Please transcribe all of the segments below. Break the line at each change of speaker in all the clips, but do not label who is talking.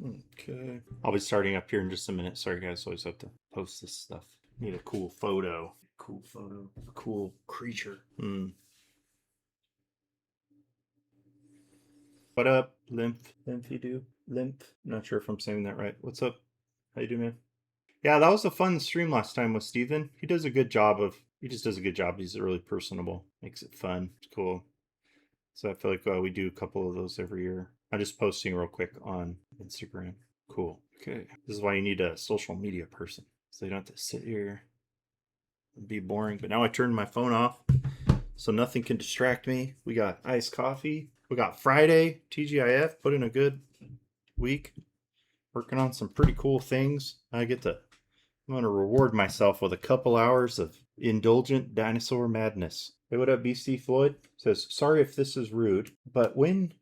Okay. I'll be starting up here in just a minute. Sorry, guys. Always have to post this stuff. Need a cool photo. Cool photo. A cool creature. What up, Lymph? Lymphy do? Lymph? Not sure if I'm saying that right. What's up? How you doing, man? Yeah, that was a fun stream last time with Steven. He does a good job of, he just does a good job. He's really personable. Makes it fun. It's cool. So I feel like we do a couple of those every year. I'm just posting real quick on Instagram. Cool. Okay. This is why you need a social media person. So you don't have to sit here and be boring. But now I turned my phone off so nothing can distract me. We got iced coffee. We got Friday, TGIF, put in a good week. Working on some pretty cool things. I'm going to reward myself with a couple hours of indulgent dinosaur madness. Hey, what up, BC Floyd? Says, sorry if this is rude, but when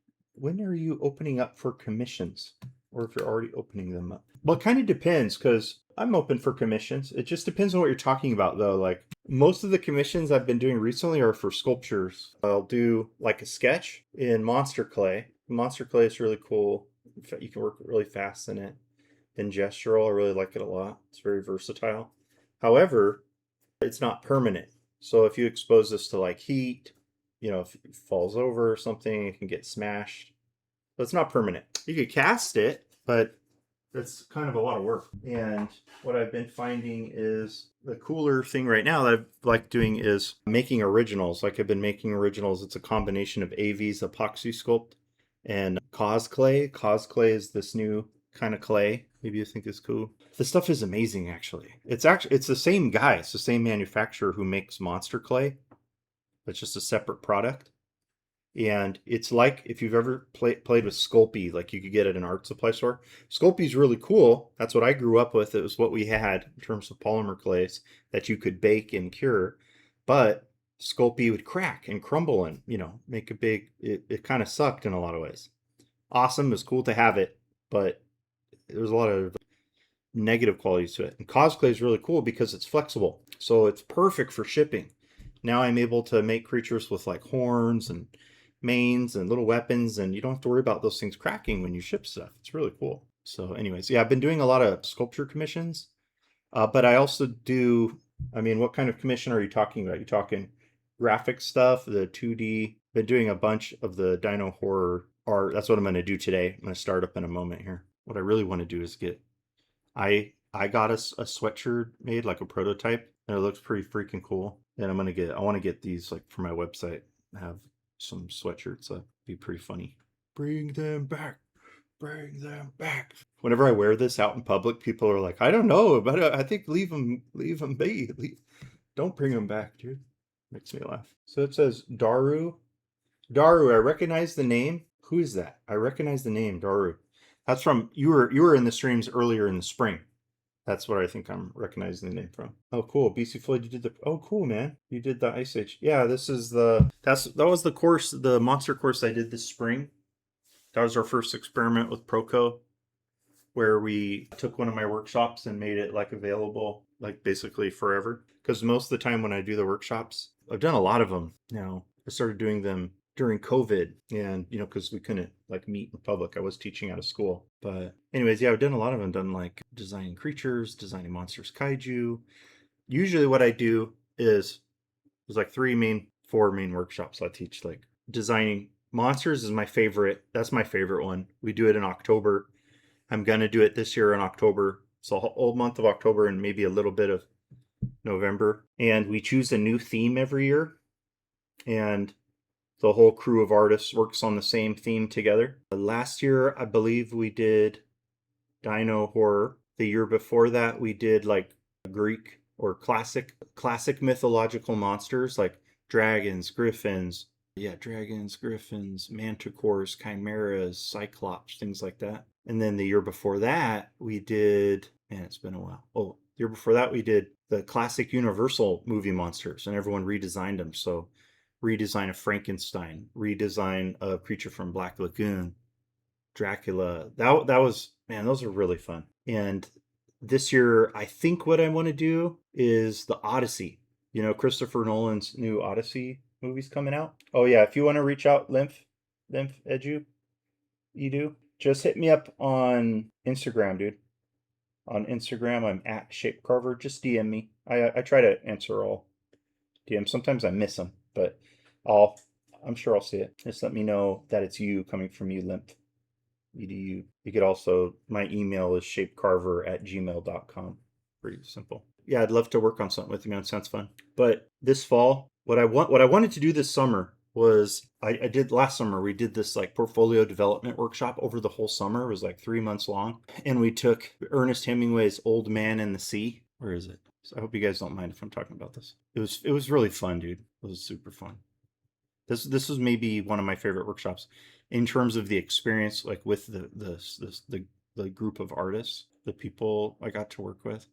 are you opening up for commissions? Or if you're already opening them up? Well, it kind of depends, because I'm open for commissions. It just depends on what you're talking about, though. Like, most of the commissions I've been doing recently are for sculptures. I'll do, like, a sketch in monster clay. Monster clay is really cool. You can work really fast in it. And gestural, I really like it a lot. It's very versatile. However, it's not permanent. So if you expose this to like heat, if it falls over or something, it can get smashed. But it's not permanent. You could cast it, but that's kind of a lot of work. And what I've been finding is the cooler thing right now that I like doing is making originals. Like I've been making originals. It's a combination of AV's epoxy sculpt and Cos clay. Cos clay is this new kind of clay. Maybe you think it's cool. The stuff is amazing, actually. It's the same guy. It's the same manufacturer who makes monster clay. It's just a separate product. And it's like if you've ever played with Sculpey, like you could get at an art supply store. Sculpey's really cool. That's what I grew up with. It was what we had in terms of polymer clays that you could bake and cure. But Sculpey would crack and crumble and, make a big, it kind of sucked in a lot of ways. Awesome. It was cool to have it, but there's a lot of negative qualities to it. And cosplay is really cool because it's flexible. So it's perfect for shipping. Now I'm able to make creatures with like horns and manes and little weapons, and you don't have to worry about those things cracking when you ship stuff. It's really cool. So anyways, yeah, I've been doing a lot of sculpture commissions, but I also do, what kind of commission are you talking about? You talking graphic stuff, the 2D? Been doing a bunch of the dino horror art. That's what I'm going to do today. I'm going to start up in a moment here. What I really want to do is I got a sweatshirt made, like a prototype, and it looks pretty freaking cool. And I want to get these like for my website. Have some sweatshirts. That'd be pretty funny. Bring them back. Bring them back. Whenever I wear this out in public, people are like, I don't know, but I think leave them be. Don't bring them back, dude. Makes me laugh. So it says Daru. Daru, I recognize the name. Who is that? I recognize the name, Daru. That's from you were in the streams earlier in the spring. That's what I think I'm recognizing the name from. Oh, cool. BC Floyd, you did the. Oh, cool, man. You did the Ice Age. Yeah, this is that was the course, the monster course I did this spring. That was our first experiment with Proco, where we took one of my workshops and made it like available, like basically forever. Because most of the time when I do the workshops, I've done a lot of them now. I started doing them during COVID, and because we couldn't like meet in public. I was teaching out of school, but anyways, yeah, I've done a lot of them. Done like designing creatures, designing monsters, kaiju. Usually, what I do is there's like four main workshops I teach. Like designing monsters is my favorite. That's my favorite one. We do it in October. I'm gonna do it this year in October. So whole month of October and maybe a little bit of November. And we choose a new theme every year. And the whole crew of artists works on the same theme together. Last year, I believe we did dino horror. The year before that, we did like Greek or classic mythological monsters like dragons, griffins. Yeah, dragons, griffins, manticores, chimeras, cyclops, things like that. And then the year before that, we did, man, it's been a while. Oh, the year before that, we did the classic Universal movie monsters, and everyone redesigned them. So redesign of Frankenstein, redesign a creature from Black Lagoon, Dracula. That was, man, those are really fun. And this year, I think what I want to do is the Odyssey. Christopher Nolan's new Odyssey movie's coming out. Oh yeah, if you want to reach out, Lymph Edu, just hit me up on Instagram, dude. On Instagram, I'm at Shapecarver. Just DM me. I try to answer all DMs. Sometimes I miss them, but I'll I'm sure I'll see it. Just let me know that it's you coming from you, Limp. EDU. You could also, my email is shapecarver@gmail.com. Pretty simple. Yeah, I'd love to work on something with you, man. It sounds fun. But this fall, what I wanted to do this summer was I did last summer. We did this like portfolio development workshop over the whole summer. It was like 3 months long, and we took Ernest Hemingway's Old Man and the Sea. Where is it? So I hope you guys don't mind if I'm talking about this. It was really fun, dude. It was super fun. This was maybe one of my favorite workshops in terms of the experience, like with the group of artists, the people I got to work with.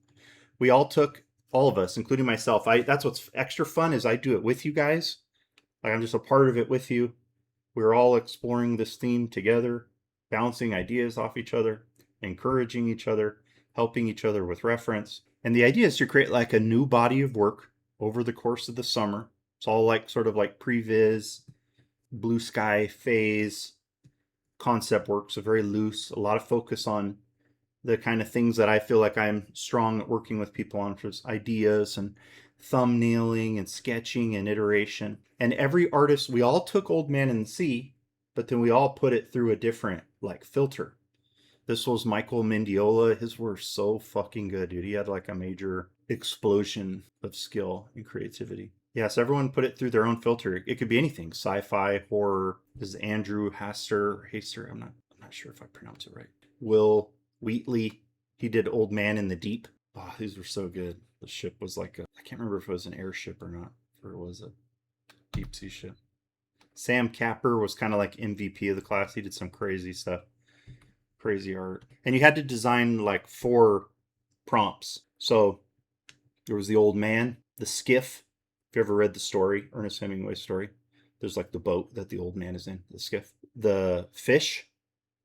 We all took, all of us, including myself. That's what's extra fun is I do it with you guys. Like I'm just a part of it with you. We're all exploring this theme together, bouncing ideas off each other, encouraging each other, helping each other with reference. And the idea is to create like a new body of work over the course of the summer. It's all like sort of like previs, blue sky phase concept work, so very loose, a lot of focus on the kind of things that I feel like I'm strong at working with people on, for ideas and thumbnailing and sketching and iteration. And every artist, we all took Old Man in the Sea, but then we all put it through a different like filter. This was Michael Mendiola. His were so fucking good, dude. He had like a major explosion of skill and creativity. Yeah, so everyone put it through their own filter. It could be anything: sci-fi, horror. This is Andrew Haster. I'm not sure if I pronounce it right. Will Wheatley. He did Old Man in the Deep. Oh, these were so good. The ship was like I can't remember if it was an airship or not, or it was a deep sea ship. Sam Capper was kind of like MVP of the class. He did some crazy stuff, crazy art. And you had to design like 4 prompts. So there was the old man, the skiff. If you ever read the story, Ernest Hemingway's story, there's like the boat that the old man is in, the skiff. The fish,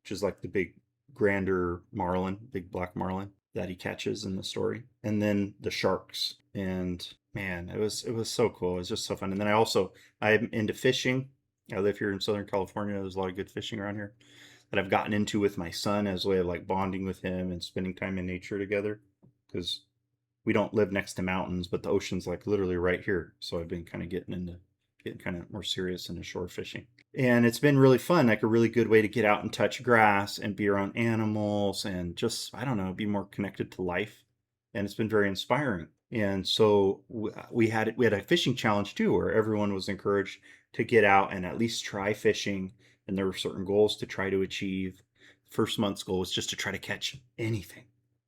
which is like the big, grander marlin, big black marlin that he catches in the story. And then the sharks. And man, it was so cool. It was just so fun. And then I'm into fishing. I live here in Southern California. There's a lot of good fishing around here that I've gotten into with my son as a way of like bonding with him and spending time in nature together. Because we don't live next to mountains, but the ocean's like literally right here. So I've been kind of getting kind of more serious into shore fishing. And it's been really fun, like a really good way to get out and touch grass and be around animals and just, I don't know, be more connected to life. And it's been very inspiring. And so we had a fishing challenge too, where everyone was encouraged to get out and at least try fishing. And there were certain goals to try to achieve. First month's goal was just to try to catch anything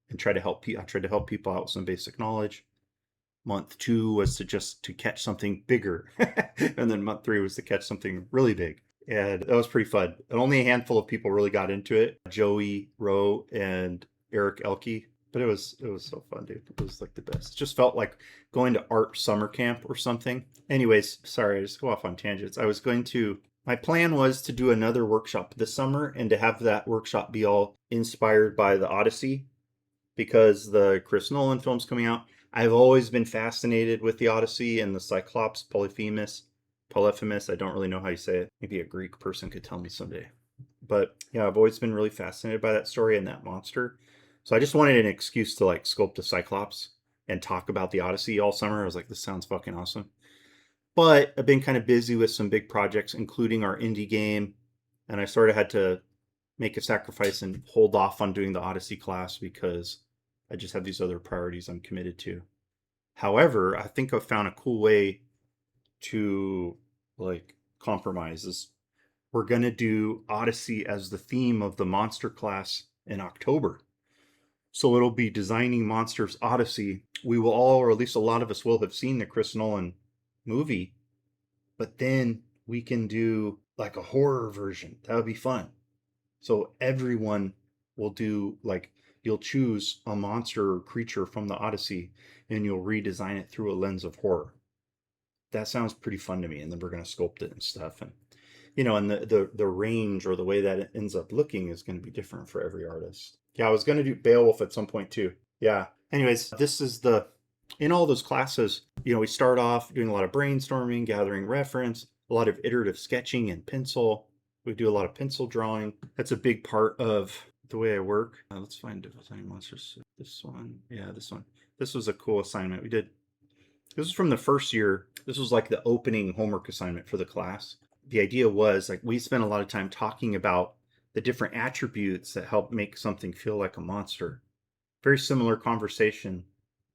and try to help people. I tried to help people out with some basic knowledge. Month 2 was to catch something bigger. And then month 3 was to catch something really big. And that was pretty fun. And only a handful of people really got into it. Joey Rowe and Eric Elke. But it was so fun, dude. It was like the best. It just felt like going to art summer camp or something. Anyways, sorry, I just go off on tangents. My plan was to do another workshop this summer and to have that workshop be all inspired by the Odyssey, because the Chris Nolan film's coming out. I've always been fascinated with the Odyssey and the Cyclops, Polyphemus. I don't really know how you say it. Maybe a Greek person could tell me someday. But yeah, I've always been really fascinated by that story and that monster. So I just wanted an excuse to like sculpt a Cyclops and talk about the Odyssey all summer. I was like, this sounds fucking awesome. But I've been kind of busy with some big projects, including our indie game. And I sort of had to make a sacrifice and hold off on doing the Odyssey class because I just have these other priorities I'm committed to. However, I think I've found a cool way to like compromise. Is we're going to do Odyssey as the theme of the monster class in October. So it'll be Designing Monsters Odyssey. We will all, or at least a lot of us will, have seen the Chris Nolan movie, but then we can do like a horror version. That would be fun. So everyone will do like, you'll choose a monster or creature from the Odyssey and you'll redesign it through a lens of horror. That sounds pretty fun to me. And then we're going to sculpt it and stuff. And, and the range or the way that it ends up looking is going to be different for every artist. Yeah, I was going to do Beowulf at some point too. Yeah. Anyways, in all those classes, we start off doing a lot of brainstorming, gathering reference, a lot of iterative sketching and pencil. We do a lot of pencil drawing. That's a big part of the way I work. Let's find design monsters. This one. Yeah, this one. This was a cool assignment. We did. This was from the first year. This was like the opening homework assignment for the class. The idea was like we spent a lot of time talking about the different attributes that help make something feel like a monster. Very similar conversation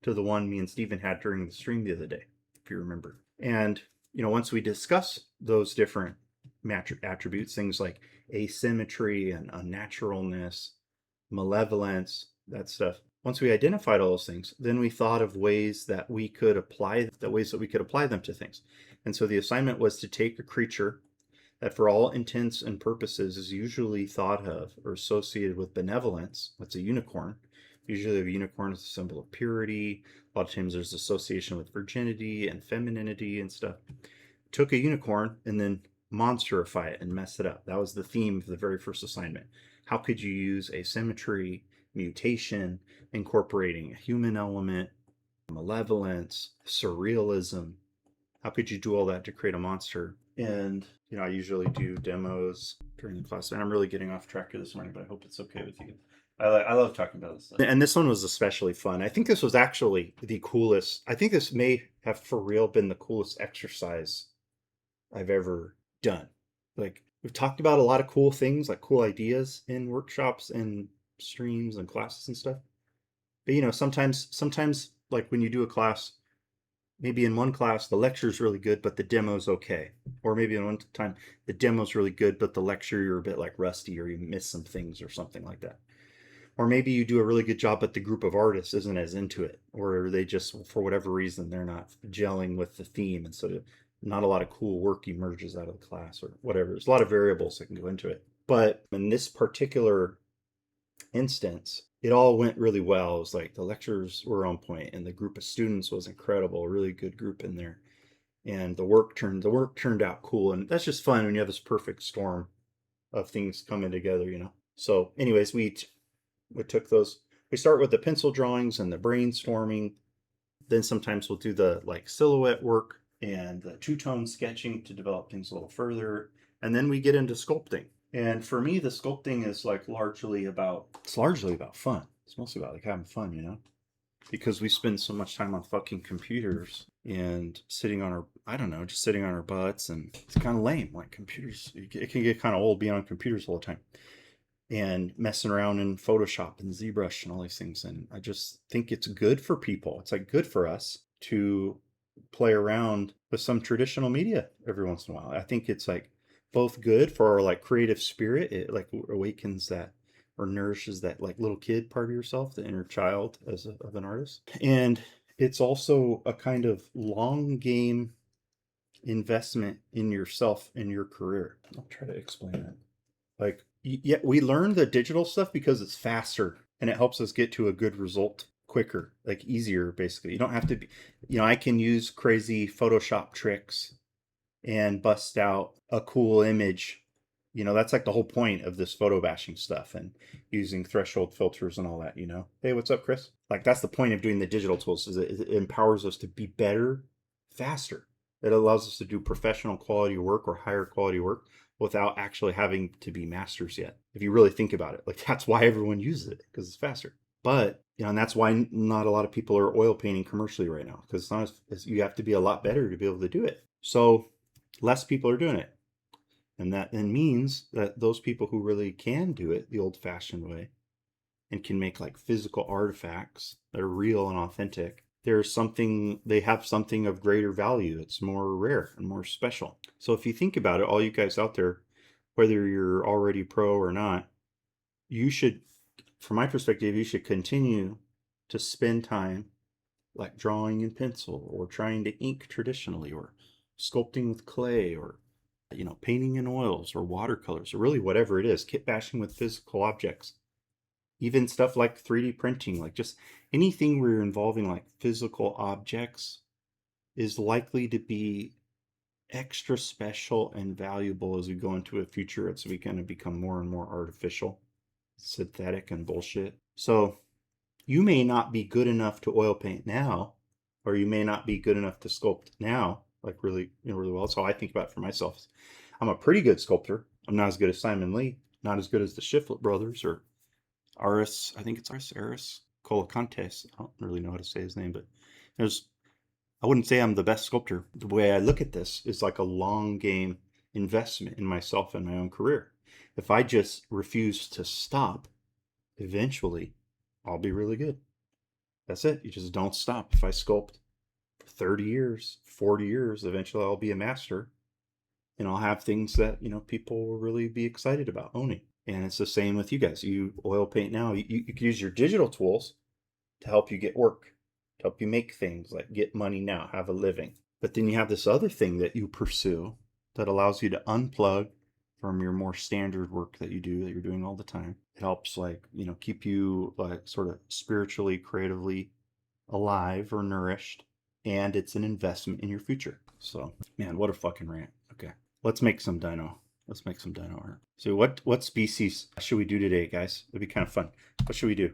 to the one me and Steven had during the stream the other day, if you remember. And, once we discuss those different attributes, things like asymmetry and unnaturalness, malevolence, that stuff. Once we identified all those things, then we thought of ways that we could apply them to things. And so the assignment was to take a creature that for all intents and purposes is usually thought of or associated with benevolence. That's a unicorn. Usually a unicorn is a symbol of purity. A lot of times there's association with virginity and femininity and stuff. Took a unicorn and then monsterify it and mess it up. That was the theme of the very first assignment. How could you use asymmetry, mutation, incorporating a human element, malevolence, surrealism? How could you do all that to create a monster? And, I usually do demos during the class. And I'm really getting off track here this morning, but I hope it's okay with you. I love talking about this stuff. And this one was especially fun. I think this was actually the coolest. I think this may have for real been the coolest exercise I've ever done. Like, we've talked about a lot of cool things, like cool ideas in workshops and streams and classes and stuff. But, sometimes like when you do a class, maybe in one class, the lecture's really good, but the demo's okay. Or maybe in one time, the demo's really good, but the lecture, you're a bit like rusty or you miss some things or something like that. Or maybe you do a really good job, but the group of artists isn't as into it. Or they just, for whatever reason, they're not gelling with the theme. And so not a lot of cool work emerges out of the class or whatever. There's a lot of variables that can go into it. But in this particular instance, it all went really well. It was like the lectures were on point and the group of students was incredible. A really good group in there. And the work turned out cool. And that's just fun when you have this perfect storm of things coming together, So anyways, we took those. We start with the pencil drawings and the brainstorming. Then sometimes we'll do the like silhouette work and the two-tone sketching to develop things a little further. And then we get into sculpting. And for me, the sculpting is like largely about fun. It's mostly about like having fun, because we spend so much time on fucking computers and sitting on our butts, and it's kind of lame. Like computers, it can get kind of old being on computers all the time and messing around in Photoshop and ZBrush and all these things. And I just think it's good for people. It's like good for us to play around with some traditional media every once in a while. I think it's like both good for our like creative spirit. It like awakens that or nourishes that like little kid part of yourself, the inner child of an artist. And it's also a kind of long game investment in yourself and your career. I'll try to explain that. Like, yeah, we learn the digital stuff because it's faster and it helps us get to a good result quicker, like easier, basically. You don't have to be, I can use crazy Photoshop tricks and bust out a cool image. That's like the whole point of this photo bashing stuff and using threshold filters and all that, Hey, what's up, Chris? Like, that's the point of doing the digital tools, is it empowers us to be better, faster. It allows us to do professional quality work or higher quality work without actually having to be masters yet. If you really think about it, like that's why everyone uses it, because it's faster. But, and that's why not a lot of people are oil painting commercially right now, because it's not you have to be a lot better to be able to do it. So less people are doing it. And that then means that those people who really can do it the old fashioned way and can make like physical artifacts that are real and authentic, they have something of greater value. It's more rare and more special. So if you think about it, all you guys out there, whether you're already pro or not, you should, from my perspective, you should continue to spend time like drawing in pencil or trying to ink traditionally or sculpting with clay or, painting in oils or watercolors or really whatever it is, kit bashing with physical objects. Even stuff like 3D printing, like just anything where you're involving like physical objects is likely to be extra special and valuable as we go into a future that's going to become more and more artificial, synthetic, and bullshit. So you may not be good enough to oil paint now, or you may not be good enough to sculpt now, like really, really well. So I think about it for myself. I'm a pretty good sculptor. I'm not as good as Simon Lee, not as good as the Shiflett brothers or Aris, I think it's Aris Colacantes. I don't really know how to say his name, but I wouldn't say I'm the best sculptor. The way I look at this is like a long game investment in myself and my own career. If I just refuse to stop, eventually I'll be really good. That's it. You just don't stop. If I sculpt for 30 years, 40 years, eventually I'll be a master and I'll have things that, people will really be excited about owning. And it's the same with you guys. You oil paint now. You can use your digital tools to help you get work, to help you make things like get money now, have a living. But then you have this other thing that you pursue that allows you to unplug from your more standard work that you do, that you're doing all the time. It helps keep you sort of spiritually, creatively alive or nourished. And it's an investment in your future. So, man, what a fucking rant. Okay, let's make some dino. Let's make some dino art. So what species should we do today, guys? It'd be kind of fun. What should we do?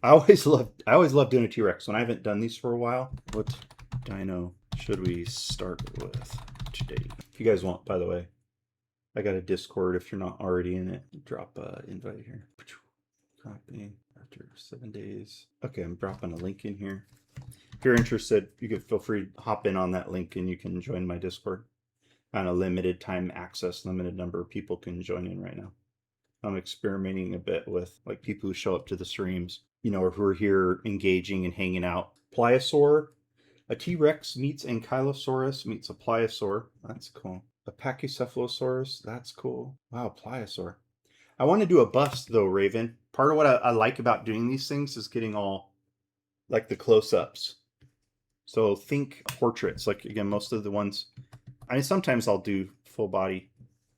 I always love doing a T-Rex. When I haven't done these for a while, what dino should we start with today? If you guys want, by the way, I got a Discord. If you're not already in it, drop an invite here. Copy after 7 days. Okay, I'm dropping a link in here. If you're interested, you can feel free to hop in on that link and you can join my Discord. On a limited time access, limited number of people can join in right now. I'm experimenting a bit with people who show up to the streams, or who are here engaging and hanging out. Pliosaur, a T-Rex meets Ankylosaurus meets a pliosaur. That's cool. A Pachycephalosaurus. That's cool. Wow, pliosaur. I want to do a bust though, Raven. Part of what I like about doing these things is getting all the close-ups. So think portraits. Again, most of the ones. Sometimes I'll do full body,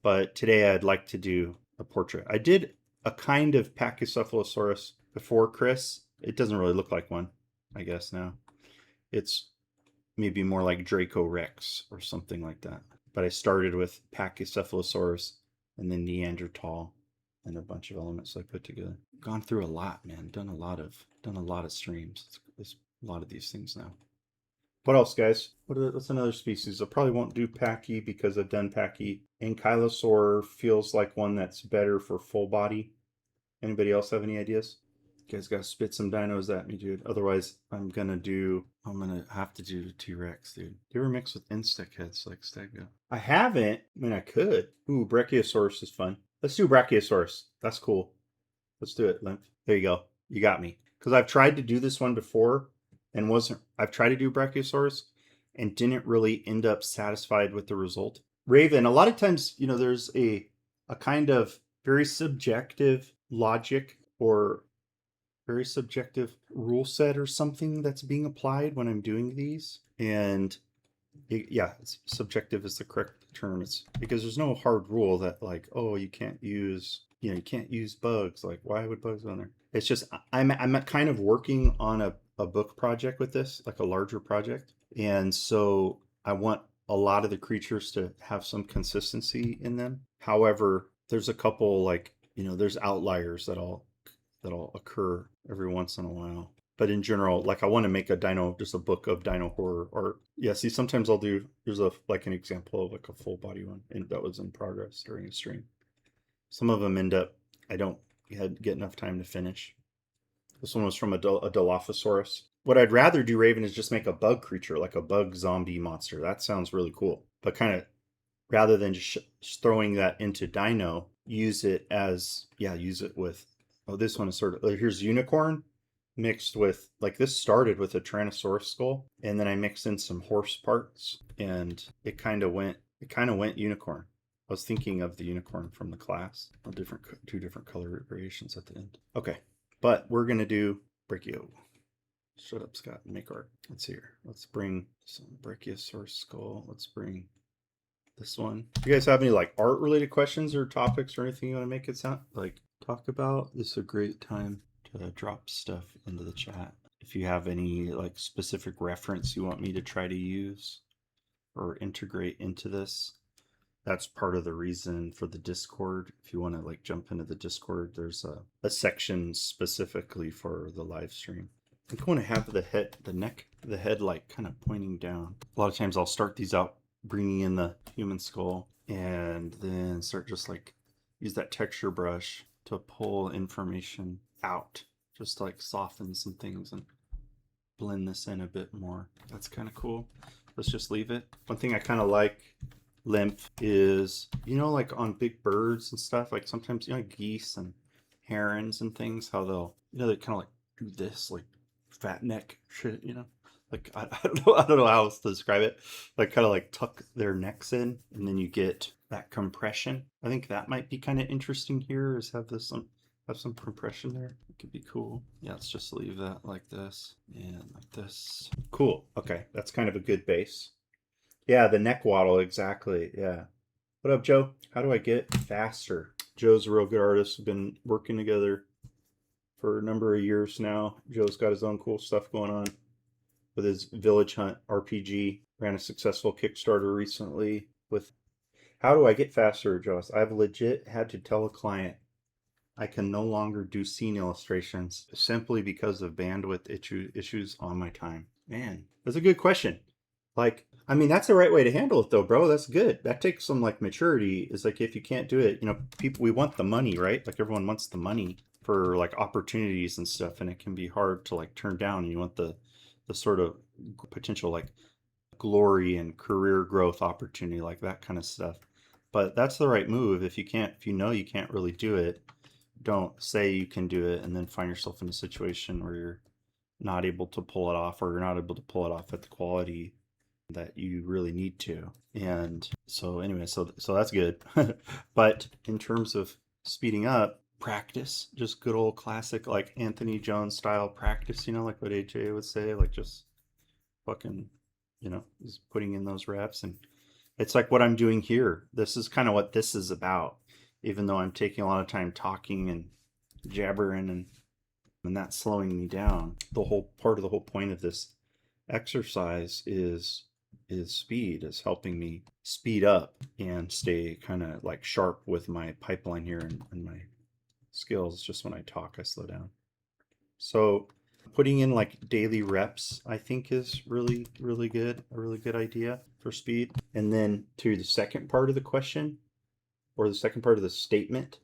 but today I'd like to do a portrait. I did a kind of Pachycephalosaurus before, Chris. It doesn't really look like one, I guess now. It's maybe more like Draco Rex or something like that. But I started with Pachycephalosaurus and then Neanderthal and a bunch of elements I put together. Gone through a lot, man. Done a lot of streams. There's a lot of these things now. What else, guys? What's another species? I probably won't do Pachy because I've done Pachy. Ankylosaur feels like one that's better for full body. Anybody else have any ideas? You guys gotta spit some dinos at me, dude. Otherwise, I'm gonna have to do the T-Rex, dude. Do you ever mix with insect heads like Stego? I haven't. I mean, I could. Ooh, Brachiosaurus is fun. Let's do Brachiosaurus. That's cool. Let's do it, Lymph. There you go. You got me. Because I've tried to do this one before and I've tried to do Brachiosaurus and didn't really end up satisfied with the result. Raven, a lot of times, there's a kind of very subjective logic or very subjective rule set or something that's being applied when I'm doing these. And subjective is the correct term. It's because there's no hard rule that you can't use, you can't use bugs. Why would bugs go on there? It's just, I'm kind of working on a book project with this, a larger project. And so I want a lot of the creatures to have some consistency in them. However, there's a couple there's outliers that'll occur every once in a while. But in general, I want to make just a book of dino horror art. Yeah, see, sometimes there's an example of a full body one and that was in progress during a stream. Some of them I don't get enough time to finish. This one was from a Dilophosaurus. What I'd rather do, Raven, is just make a bug creature, like a bug zombie monster. That sounds really cool. But kind of, rather than just throwing that into dino, use it with, this one is sort of, here's unicorn mixed with, this started with a Tyrannosaurus skull, and then I mixed in some horse parts, and it kind of went unicorn. I was thinking of the unicorn from the class. Two different color variations at the end. Okay. But we're going to do Brachio. Shut up, Scott, and make art. Let's see here. Let's bring some Brachiosaurus skull. Let's bring this one. If you guys have any art related questions or topics or anything you want to make it sound talk about, this is a great time to drop stuff into the chat. If you have any specific reference you want me to try to use or integrate into this, that's part of the reason for the Discord. If you want to jump into the Discord, there's a section specifically for the live stream. I want to have the head kind of pointing down. A lot of times I'll start these out bringing in the human skull, and then start just like use that texture brush to pull information out, just like soften some things and blend this in a bit more. That's kind of cool. Let's just leave it. One thing I kind of like lymph is, you know, like on big birds and stuff, like sometimes, you know, geese and herons and things, how they'll, you know, they kind of like do this, like fat neck shit, you know, like I don't know how else to describe it, like kind of like tuck their necks in, and then you get that compression. I think that might be kind of interesting here, is have this have some compression there. It could be cool. Yeah, let's just leave that like this and like this. Cool. Okay, that's kind of a good base. Yeah, the neck waddle, exactly. Yeah. What up, Joe? How do I get faster? Joe's a real good artist. We've been working together for a number of years now. Joe's got his own cool stuff going on with his Village Hunt RPG. Ran a successful Kickstarter recently with... How do I get faster, Joe? I've legit had to tell a client I can no longer do scene illustrations simply because of bandwidth issues on my time. Man, that's a good question. Like, I mean, that's the right way to handle it though, bro. That's good. That takes some like maturity. Is like, if you can't do it, you know, people, we want the money, right? Like everyone wants the money for like opportunities and stuff, and it can be hard to like turn down. You want the sort of potential like glory and career growth opportunity, like that kind of stuff. But that's the right move. If you know you can't really do it, don't say you can do it and then find yourself in a situation where you're not able to pull it off, or you're not able to pull it off at the quality that you really need to. And so anyway, so that's good. But in terms of speeding up, practice, just good old classic like Anthony Jones style practice, you know, like what AJ would say, like just fucking, you know, just putting in those reps. And it's like what I'm doing here. This is kind of what this is about, even though I'm taking a lot of time talking and jabbering and that's slowing me down. The whole point of this exercise is speed, is helping me speed up and stay kind of like sharp with my pipeline here and my skills. Just when I talk, I slow down. So putting in like daily reps, I think, is really good, a really good idea for speed. And then to the second part of the question, or the second part of the statement,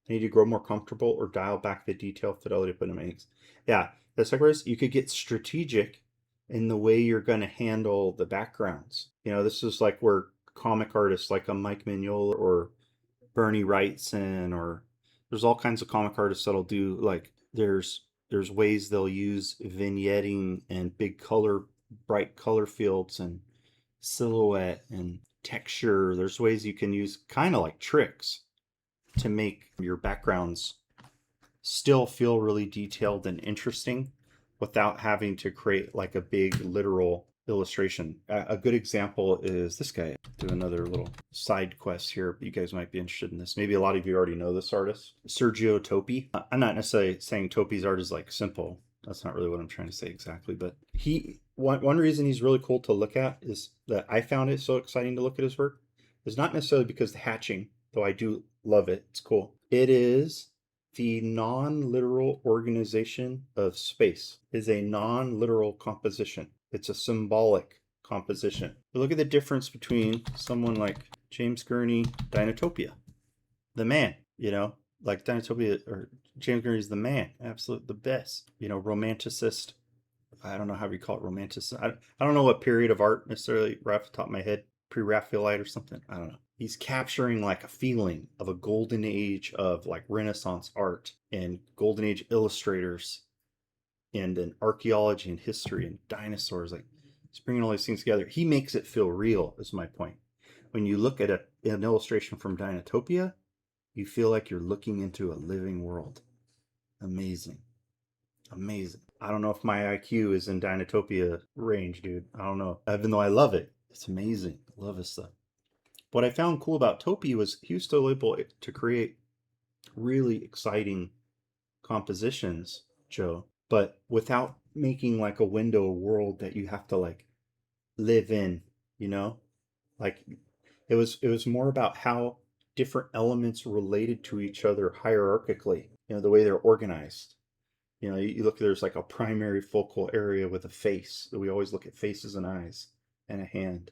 I need to grow more comfortable or dial back the detail fidelity put in my inks. Yeah, the second part is you could get strategic in the way you're going to handle the backgrounds. You know, this is like where comic artists like a Mike Mignola or Bernie Wrightson, or there's all kinds of comic artists that'll do like there's ways they'll use vignetting and big color, bright color fields and silhouette and texture. There's ways you can use kind of like tricks to make your backgrounds still feel really detailed and interesting without having to create like a big literal illustration. A good example is this guy. Do another little side quest here. You guys might be interested in this. Maybe a lot of you already know this artist, Sergio Toppi. I'm not necessarily saying Toppi's art is like simple. That's not really what I'm trying to say exactly, but one reason he's really cool to look at is that I found it so exciting to look at his work is not necessarily because the hatching, though I do love it. It's cool. It is the non-literal organization of space. Is a non-literal composition. It's a symbolic composition. But look at the difference between someone like James Gurney, Dinotopia, the man, you know, like Dinotopia or James Gurney's the man, absolute the best, you know, romanticist. I don't know how you call it, romanticist. I don't know what period of art necessarily right off the top of my head, pre-Raphaelite or something. I don't know. He's capturing like a feeling of a golden age of like Renaissance art and golden age illustrators and an archaeology and history and dinosaurs. Like he's bringing all these things together. He makes it feel real, is my point. When you look at an illustration from Dinotopia, you feel like you're looking into a living world. Amazing. Amazing. I don't know if my IQ is in Dinotopia range, dude. I don't know. Even though I love it. It's amazing. I love his stuff. What I found cool about Toppi was he was still able to create really exciting compositions, Joe, but without making like a window world that you have to like live in, you know? Like it was more about how different elements related to each other hierarchically, you know, the way they're organized. You know, you look, there's like a primary focal area with a face. We always look at faces and eyes and a hand.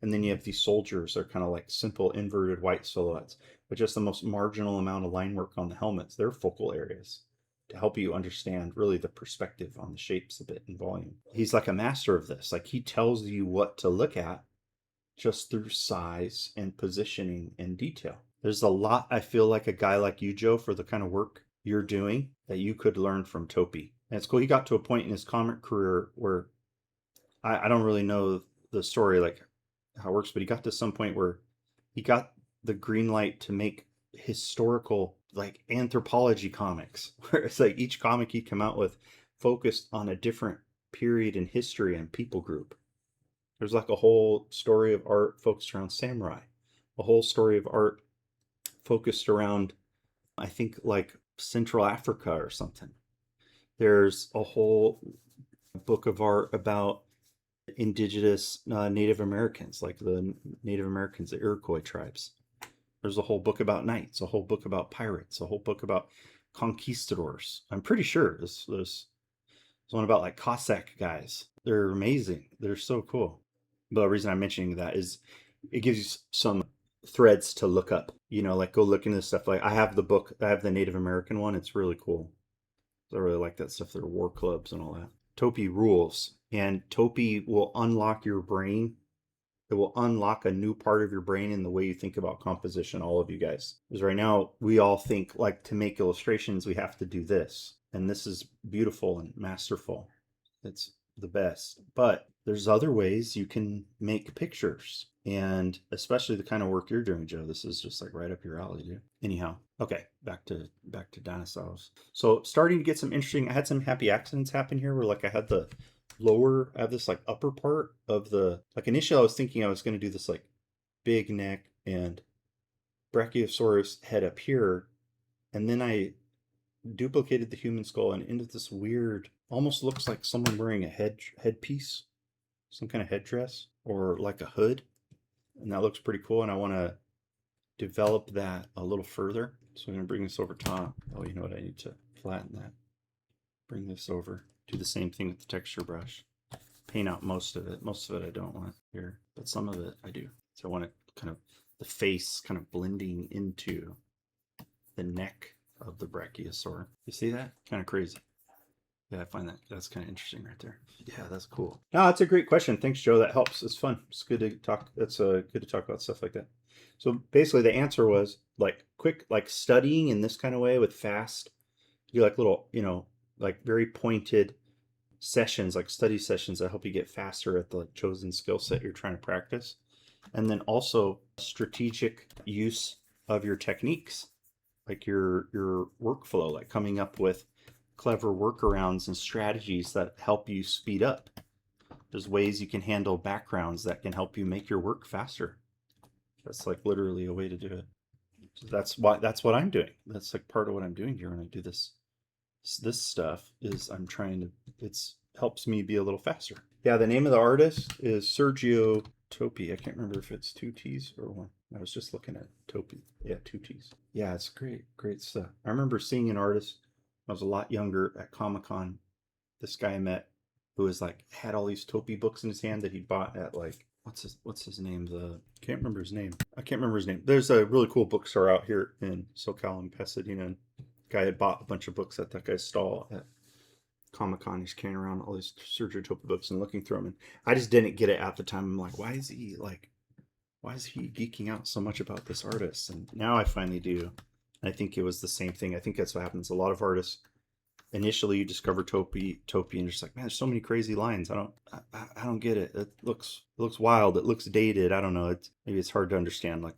And then you have these soldiers that are kind of like simple inverted white silhouettes, but just the most marginal amount of line work on the helmets. They're focal areas to help you understand really the perspective on the shapes a bit in volume. He's like a master of this. Like he tells you what to look at just through size and positioning and detail. There's a lot, I feel like a guy like you, Joe, for the kind of work you're doing that you could learn from Toppi. And it's cool. He got to a point in his comic career where I don't really know the story, like how it works, but he got to some point where he got the green light to make historical, like anthropology comics, where it's like each comic he'd come out with focused on a different period in history and people group. There's like a whole story of art focused around samurai, a whole story of art focused around, I think, like Central Africa or something. There's a whole book of art about indigenous Native Americans, like the Native Americans, the Iroquois tribes. There's a whole book about knights, a whole book about pirates, a whole book about conquistadors. I'm pretty sure there's one about like Cossack guys. They're amazing. They're so cool. But the reason I'm mentioning that is it gives you some threads to look up. You know, like go look into stuff. Like I have the book, I have the Native American one. It's really cool. I really like that stuff. There are war clubs and all that. Toppi rules, and Toppi will unlock your brain. It will unlock a new part of your brain in the way you think about composition, all of you guys. Because right now, we all think like to make illustrations, we have to do this. And this is beautiful and masterful. It's the best. But there's other ways you can make pictures. And especially the kind of work you're doing, Joe. This is just like right up your alley, dude. Anyhow, okay, back to dinosaurs. So starting to get some interesting, I had some happy accidents happen here where like I had the lower, I have this like upper part of the, like initially I was thinking I was going to do this like big neck and Brachiosaurus head up here. And then I duplicated the human skull and into this weird, almost looks like someone wearing a headpiece, some kind of headdress or like a hood. And that looks pretty cool. And I want to develop that a little further. So I'm going to bring this over top. Oh, you know what? I need to flatten that. Bring this over. Do the same thing with the texture brush. Paint out most of it. Most of it I don't want here, but some of it I do. So I want it kind of, the face kind of blending into the neck of the brachiosaur. You see that? Kind of crazy. Yeah, I find that's kind of interesting right there. Yeah, that's cool. No, that's a great question. Thanks, Joe. That helps. It's fun. It's good to talk. That's good to talk about stuff like that. So basically, the answer was like quick, like studying in this kind of way with fast. You like little, you know, like very pointed sessions, like study sessions that help you get faster at the like, chosen skill set you're trying to practice. And then also strategic use of your techniques, like your workflow, like coming up with clever workarounds and strategies that help you speed up. There's ways you can handle backgrounds that can help you make your work faster. That's like literally a way to do it. So that's what I'm doing. That's like part of what I'm doing here when I do this stuff is I'm trying to, it's helps me be a little faster. Yeah, the name of the artist is Sergio Toppi. I can't remember if it's 2 T's or 1. I was just looking at Toppi. Yeah, 2 T's. Yeah, it's great stuff. I remember seeing an artist when I was a lot younger at Comic-Con. This guy I met who was like had all these Toppi books in his hand that he bought at like what's his name? Can't remember his name. I can't remember his name. There's a really cool bookstore out here in SoCal and Pasadena. And guy had bought a bunch of books at that guy's stall at Comic-Con. He's carrying around all these Sergio Toppi books and looking through them. And I just didn't get it at the time. I'm like, why is he geeking out so much about this artist? And now I finally do. And I think it was the same thing. I think that's what happens. A lot of artists, initially you discover Toppi and you're just like, man, there's so many crazy lines. I don't get it. It looks wild. It looks dated. I don't know. Maybe it's hard to understand like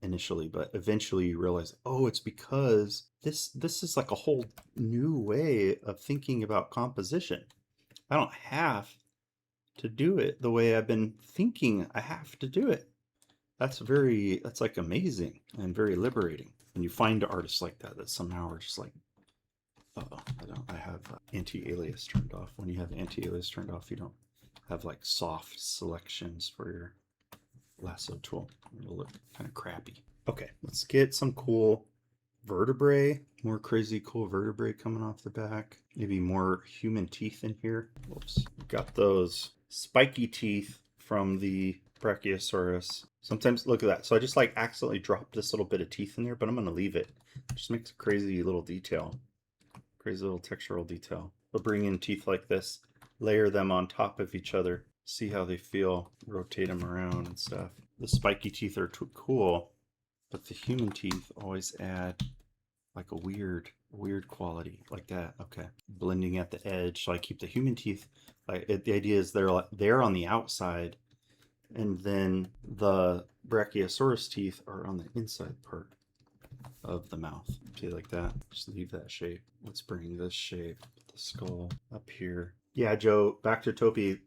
initially, but eventually you realize, oh, it's because this is like a whole new way of thinking about composition. I don't have to do it the way I've been thinking I have to do it. That's like amazing and very liberating. When you find artists like that somehow are just like, I have anti-alias turned off. When you have anti-alias turned off, you don't have like soft selections for your lasso tool. It'll look kind of crappy. Okay, let's get some cool vertebrae, more crazy cool vertebrae coming off the back. Maybe more human teeth in here. Whoops. Got those spiky teeth from the Brachiosaurus. Sometimes, look at that. So I just like accidentally dropped this little bit of teeth in there, but I'm going to leave it. It just makes a crazy little detail. Crazy little textural detail. We'll bring in teeth like this, layer them on top of each other, see how they feel, rotate them around and stuff. The spiky teeth are cool, but the human teeth always add like a weird quality like that. Okay, blending at the edge. So I keep the human teeth, like the idea is they're on the outside, and then the Brachiosaurus teeth are on the inside part of the mouth. See, like that. Just leave that shape. Let's bring this shape, the skull up here. Yeah, Joe, back to Toppi.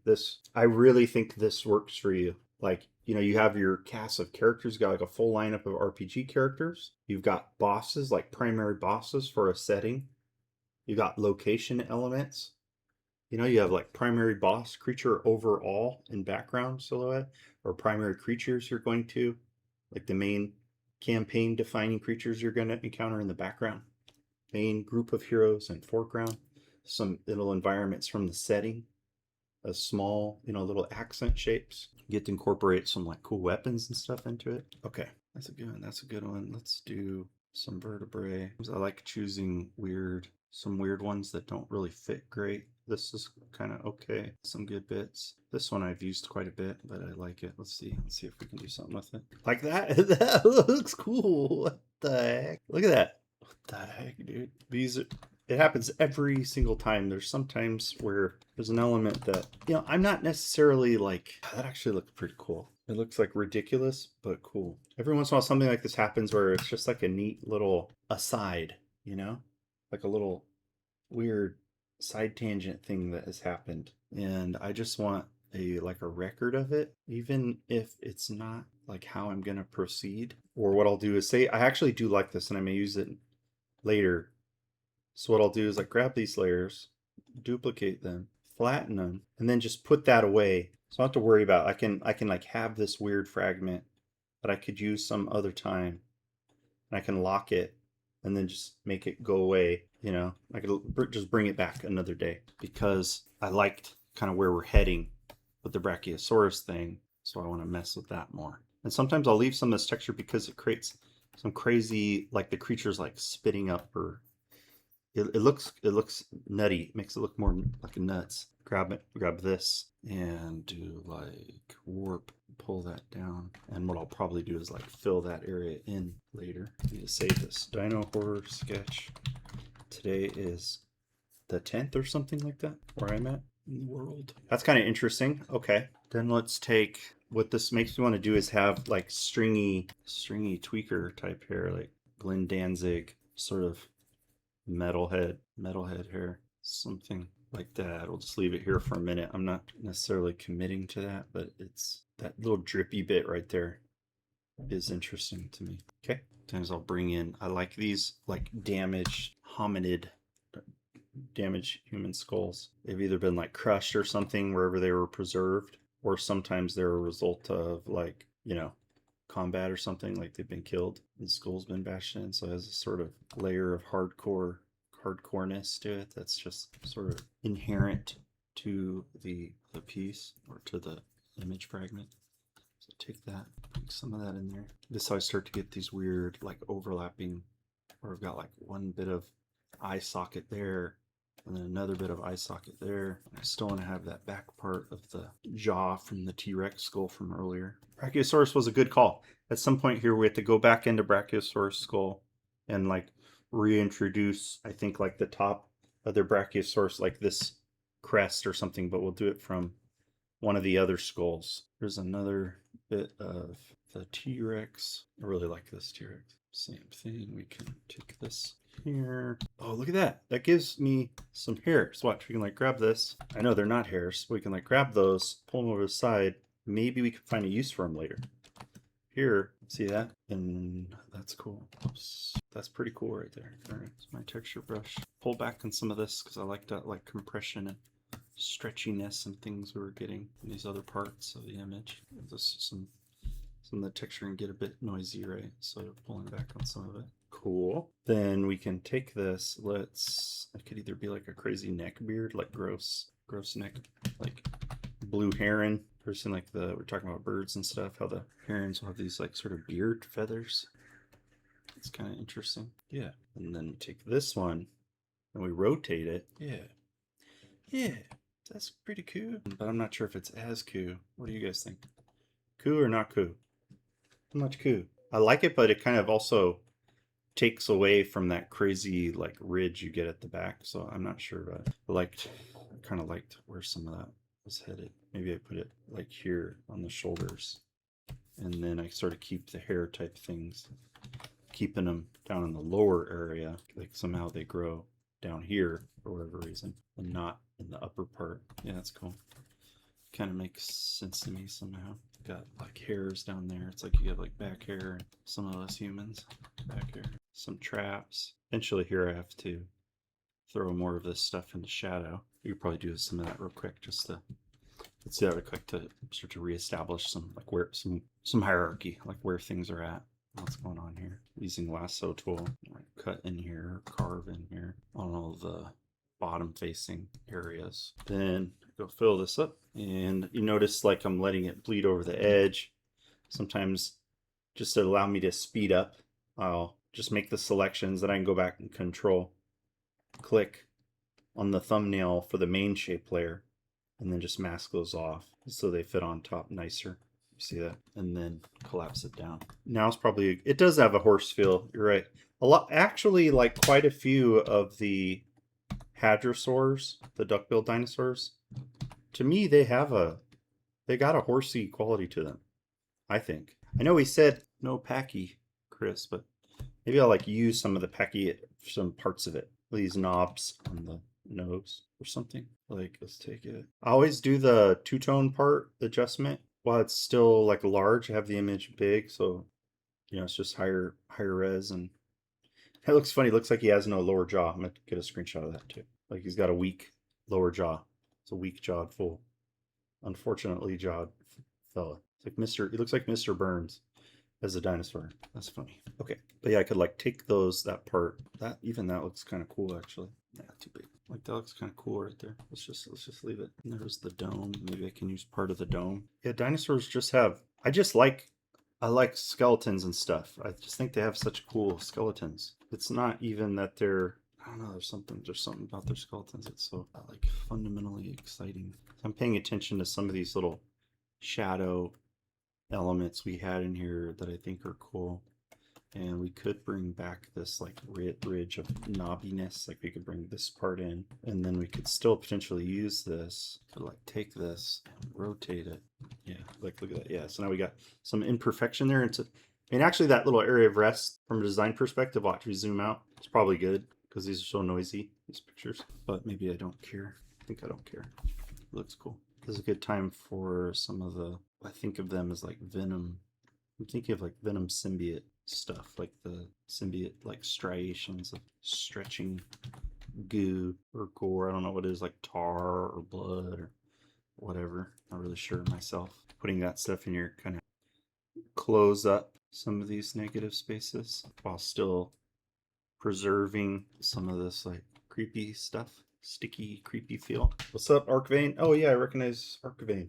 I really think this works for you. Like, you have your cast of characters, you got like a full lineup of RPG characters. You've got bosses, like primary bosses for a setting. You got location elements. You have like primary boss creature overall in background silhouette, or primary creatures you're going to, like the main campaign defining creatures you're going to encounter in the background. Main group of heroes in foreground. Some little environments from the setting. A small, little accent shapes. You get to incorporate some like cool weapons and stuff into it. Okay, that's a good one. Let's do some vertebrae. I like choosing some weird ones that don't really fit great. This is kind of okay. Some good bits. This one I've used quite a bit, but I like it. Let's see if we can do something with it. Like that? That looks cool. What the heck? Look at that. What the heck, dude? It happens every single time. There's sometimes where there's an element that, I'm not necessarily like, that actually looks pretty cool. It looks like ridiculous, but cool. Every once in a while, something like this happens where it's just like a neat little aside, like a little weird side tangent thing that has happened. And I just want a record of it, even if it's not like how I'm going to proceed. Or what I'll do is say, I actually do like this and I may use it later. So what I'll do is grab these layers, duplicate them, flatten them, and then just put that away. So I don't have to worry about it. I can have this weird fragment that I could use some other time. And I can lock it and then just make it go away. I could just bring it back another day because I liked kind of where we're heading with the Brachiosaurus thing. So I want to mess with that more. And sometimes I'll leave some of this texture because it creates some crazy, like the creature's like spitting up, or it looks nutty. It makes it look more like nuts. Grab this and do like warp, pull that down. And what I'll probably do is fill that area in later. I need to save this dino horror sketch. Today is the 10th or something like that, where I'm at in the world. That's kind of interesting. Okay, then let's take, what this makes me want to do is have stringy tweaker type hair, like Glenn Danzig sort of metalhead hair, something like that. We'll just leave it here for a minute. I'm not necessarily committing to that, but it's that little drippy bit right there is interesting to me. Okay, sometimes I'll bring in, I like these damaged human skulls. They've either been crushed or something wherever they were preserved, or sometimes they're a result of combat or something, like they've been killed and skull's been bashed in. So it has a sort of layer of hardcoreness to it that's just sort of inherent to the piece or to the image fragment. So take that, put some of that in there. This is how I start to get these weird overlapping, where I've got one bit of eye socket there and then another bit of eye socket there. I still want to have that back part of the jaw from the T-Rex skull from earlier. Brachiosaurus was a good call. At some point here, we have to go back into Brachiosaurus skull and reintroduce, I think, the top of their Brachiosaurus, like this crest or something, but we'll do it from one of the other skulls. There's another bit of the T-Rex. I really like this T-Rex. Same thing. We can take this here. Oh, look at that. That gives me some hairs. Watch, we can grab this. I know they're not hairs, but we can grab those, pull them over the side. Maybe we can find a use for them later. Here, see that? And that's cool. Oops. That's pretty cool right there. All right, it's my texture brush. Pull back on some of this because I like that compression and stretchiness and things we were getting in these other parts of the image. This is some of the texture can get a bit noisy, right? So pulling back on some of it. Cool. Then we can take this. It could either be a crazy neck beard, gross neck, blue heron Ever seen like we're talking about birds and stuff, how the herons will have these like sort of beard feathers? It's kind of interesting. Yeah. And then we take this one and we rotate it. Yeah. Yeah. That's pretty cool. But I'm not sure if it's as cool. What do you guys think? Cool or not cool? How much cool? I like it, but it kind of also takes away from that crazy like ridge you get at the back. So I'm not sure, but I kind of liked where some of that was headed. Maybe I put it like here on the shoulders, and then I sort of keep the hair type things, keeping them down in the lower area, like somehow they grow down here for whatever reason and not in the upper part. Yeah, that's cool. Kind of makes sense to me somehow. Got like hairs down there. It's like you have like back hair, some of us humans back hair. Some traps. Eventually here I have to throw more of this stuff into shadow. We could probably do some of that real quick just to, let's do that real quick to start to reestablish some like where some hierarchy, like where things are at. What's going on here? Using lasso tool, cut in here, carve in here on all the bottom facing areas. Then go fill this up, and you notice like I'm letting it bleed over the edge. Sometimes just to allow me to speed up, I'll just make the selections, then I can go back and control click on the thumbnail for the main shape layer and then just mask those off so they fit on top nicer. You see that? And then collapse it down. Now it's probably, it does have a horse feel, you're right. A lot, actually, like quite a few of the hadrosaurs, the duck-billed dinosaurs, to me they got a horsey quality to them, I think. I know we said no packy, Chris, but maybe I'll like use some of the packy, some parts of it. These knobs on the nose or something. Like, let's take it. I always do the two-tone part adjustment while it's still like large. I have the image big, so you know it's just higher res, and it looks funny. It looks like he has no lower jaw. I'm gonna get a screenshot of that too. Like he's got a weak lower jaw. It's a weak jawed fool. Unfortunately jawed fella. It's like Mr. He looks like Mr. Burns as a dinosaur. That's funny. Okay, but yeah, I could like take that part. That looks kind of cool actually. Not too big. Like that looks kind of cool right there. Let's just leave it. And there's the dome. Maybe I can use part of the dome. Yeah, dinosaurs just have. I like skeletons and stuff. I just think they have such cool skeletons. It's not even that they're. I don't know. There's something about their skeletons that's so like fundamentally exciting. I'm paying attention to some of these little shadow elements we had in here that I think are cool, and we could bring back this like ridge of knobbiness. Like we could bring this part in, and then we could still potentially use this to like take this and rotate it. Yeah, like look at that. Yeah, so now we got some imperfection there. And actually that little area of rest from a design perspective, watch we zoom out, it's probably good because these are so noisy, these pictures, but maybe I don't care. I think I don't care. It looks cool. This is a good time for some of the, I think of them as like Venom. I'm thinking of like Venom symbiote stuff, like the symbiote like striations of stretching goo or gore. I don't know what it is, like tar or blood or whatever. Not really sure myself. Putting that stuff in here kind of close up some of these negative spaces while still preserving some of this like creepy stuff. Sticky, creepy feel. What's up, Arcvane? Oh yeah, I recognize Arcvane.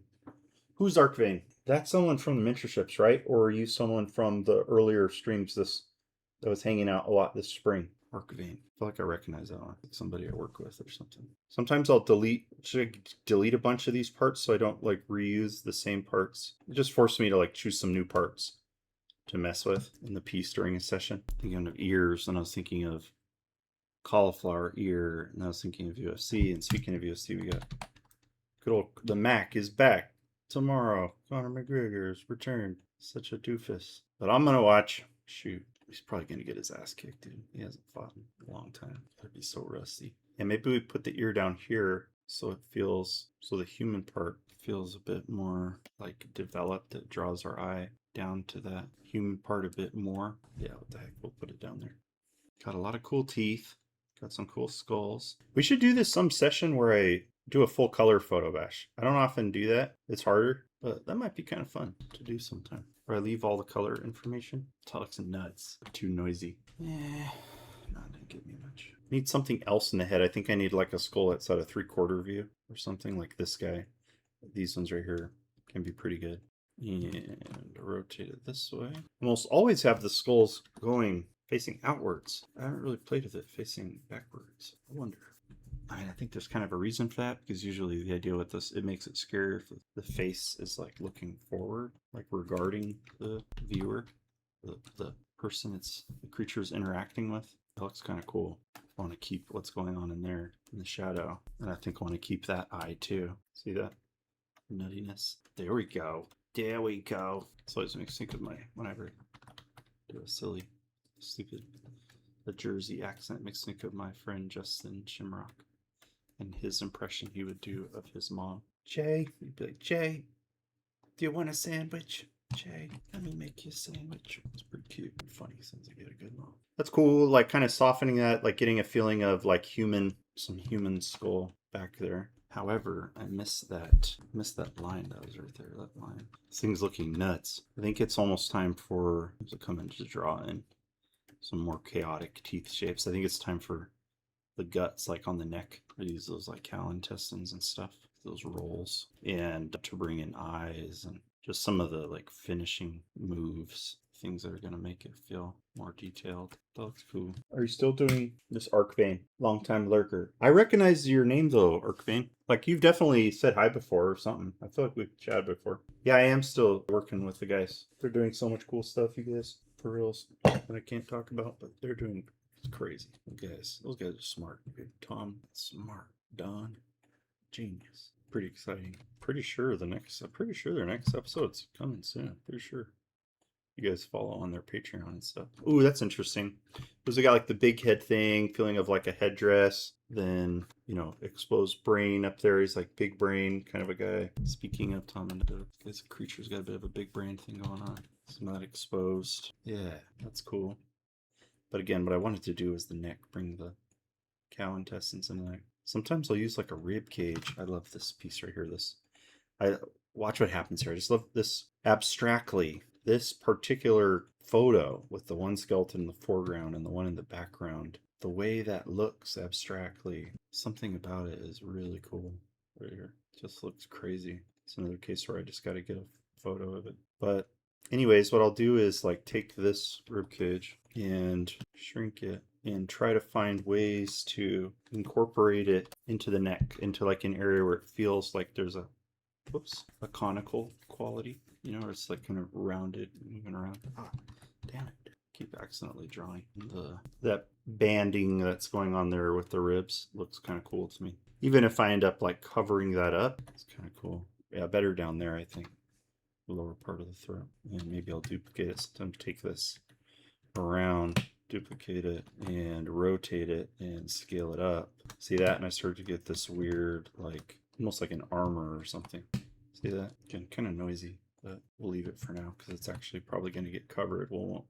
Who's Arcvane? That's someone from the mentorships, right? Or are you someone from the earlier streams that was hanging out a lot this spring? Arcvane. I feel like I recognize that one. Like somebody I work with or something. Sometimes I'll delete a bunch of these parts so I don't like reuse the same parts. It just forced me to like choose some new parts to mess with in the piece during a session. Thinking of ears, and I was thinking of cauliflower ear, and I was thinking of UFC. And speaking of UFC, we got good old the Mac is back tomorrow. Conor McGregor's returned. Such a doofus. But I'm gonna watch. Shoot, he's probably gonna get his ass kicked, dude. He hasn't fought in a long time. That'd be so rusty. And maybe we put the ear down here so it feels, so the human part feels a bit more like developed. It draws our eye down to that human part a bit more. Yeah, what the heck, we'll put it down there. Got a lot of cool teeth. Got some cool skulls. We should do this some session where I do a full color photo bash. I don't often do that. It's harder, but that might be kind of fun to do sometime. Where I leave all the color information. Talks nuts. Too noisy. Yeah, no, it didn't give me much. Need something else in the head. I think I need like a skull that's at a 3/4 view or something like this guy. These ones right here. can be pretty good. And rotate it this way. Almost always have the skulls going facing outwards. I haven't really played with it facing backwards. I wonder. I mean, I think there's kind of a reason for that, because usually the idea with this, it makes it scarier if the face is like looking forward, like regarding the viewer, the person the creature is interacting with. It looks kind of cool. I want to keep what's going on in there in the shadow. And I think I want to keep that eye too. See that? Nuttiness. There we go. There we go. So it always makes me think of whenever I do a silly, stupid, the Jersey accent, makes me think of my friend Justin Shimrock and his impression he would do of his mom. Jay, he'd be like, Jay, do you want a sandwich? Jay, let me make you a sandwich. It's pretty cute and funny since I get a good mom. That's cool, like kind of softening that, like getting a feeling of like some human skull back there. However, I missed that line that was right there, that line. This thing's looking nuts. I think it's almost time for to come in to draw in some more chaotic teeth shapes. I think it's time for the guts, like on the neck. I use those like cow intestines and stuff, those rolls, and to bring in eyes and just some of the like finishing moves, things that are going to make it feel more detailed. That looks cool. Are you still doing this Arcvane? Long time lurker. I recognize your name though, Arcvane. Like you've definitely said hi before or something. I feel like we've chatted before. Yeah, I am still working with the guys. They're doing so much cool stuff, you guys. For reals. That I can't talk about, but they're doing it's crazy. Those guys are smart. Tom, smart. Don, genius. Pretty exciting. Pretty sure their next episode's coming soon. Pretty sure. You guys follow on their Patreon and stuff. Ooh, that's interesting. Because they got like the big head thing, feeling of like a headdress. Then, exposed brain up there. He's like big brain kind of a guy. Speaking of Tom and this creature's got a bit of a big brain thing going on. It's not exposed. Yeah, that's cool. But again, what I wanted to do is the neck, bring the cow intestines in there. Sometimes I'll use like a rib cage. I love this piece right here. I watch what happens here. I just love this abstractly. This particular photo with the one skeleton in the foreground and the one in the background, the way that looks abstractly, something about it is really cool right here. It just looks crazy. It's another case where I just got to get a photo of it. But anyways, what I'll do is like take this rib cage and shrink it and try to find ways to incorporate it into the neck, into like an area where it feels like there's a conical quality, or it's like kind of rounded, moving around. Damn it. Keep accidentally drawing. That banding that's going on there with the ribs looks kind of cool to me. Even if I end up like covering that up, it's kind of cool. Yeah, better down there, I think. The lower part of the throat. And maybe I'll duplicate it. Sometimes take this around, duplicate it, and rotate it and scale it up. See that? And I start to get this weird, like, almost like an armor or something. See that? Again, kind of noisy, but we'll leave it for now because it's actually probably going to get covered. We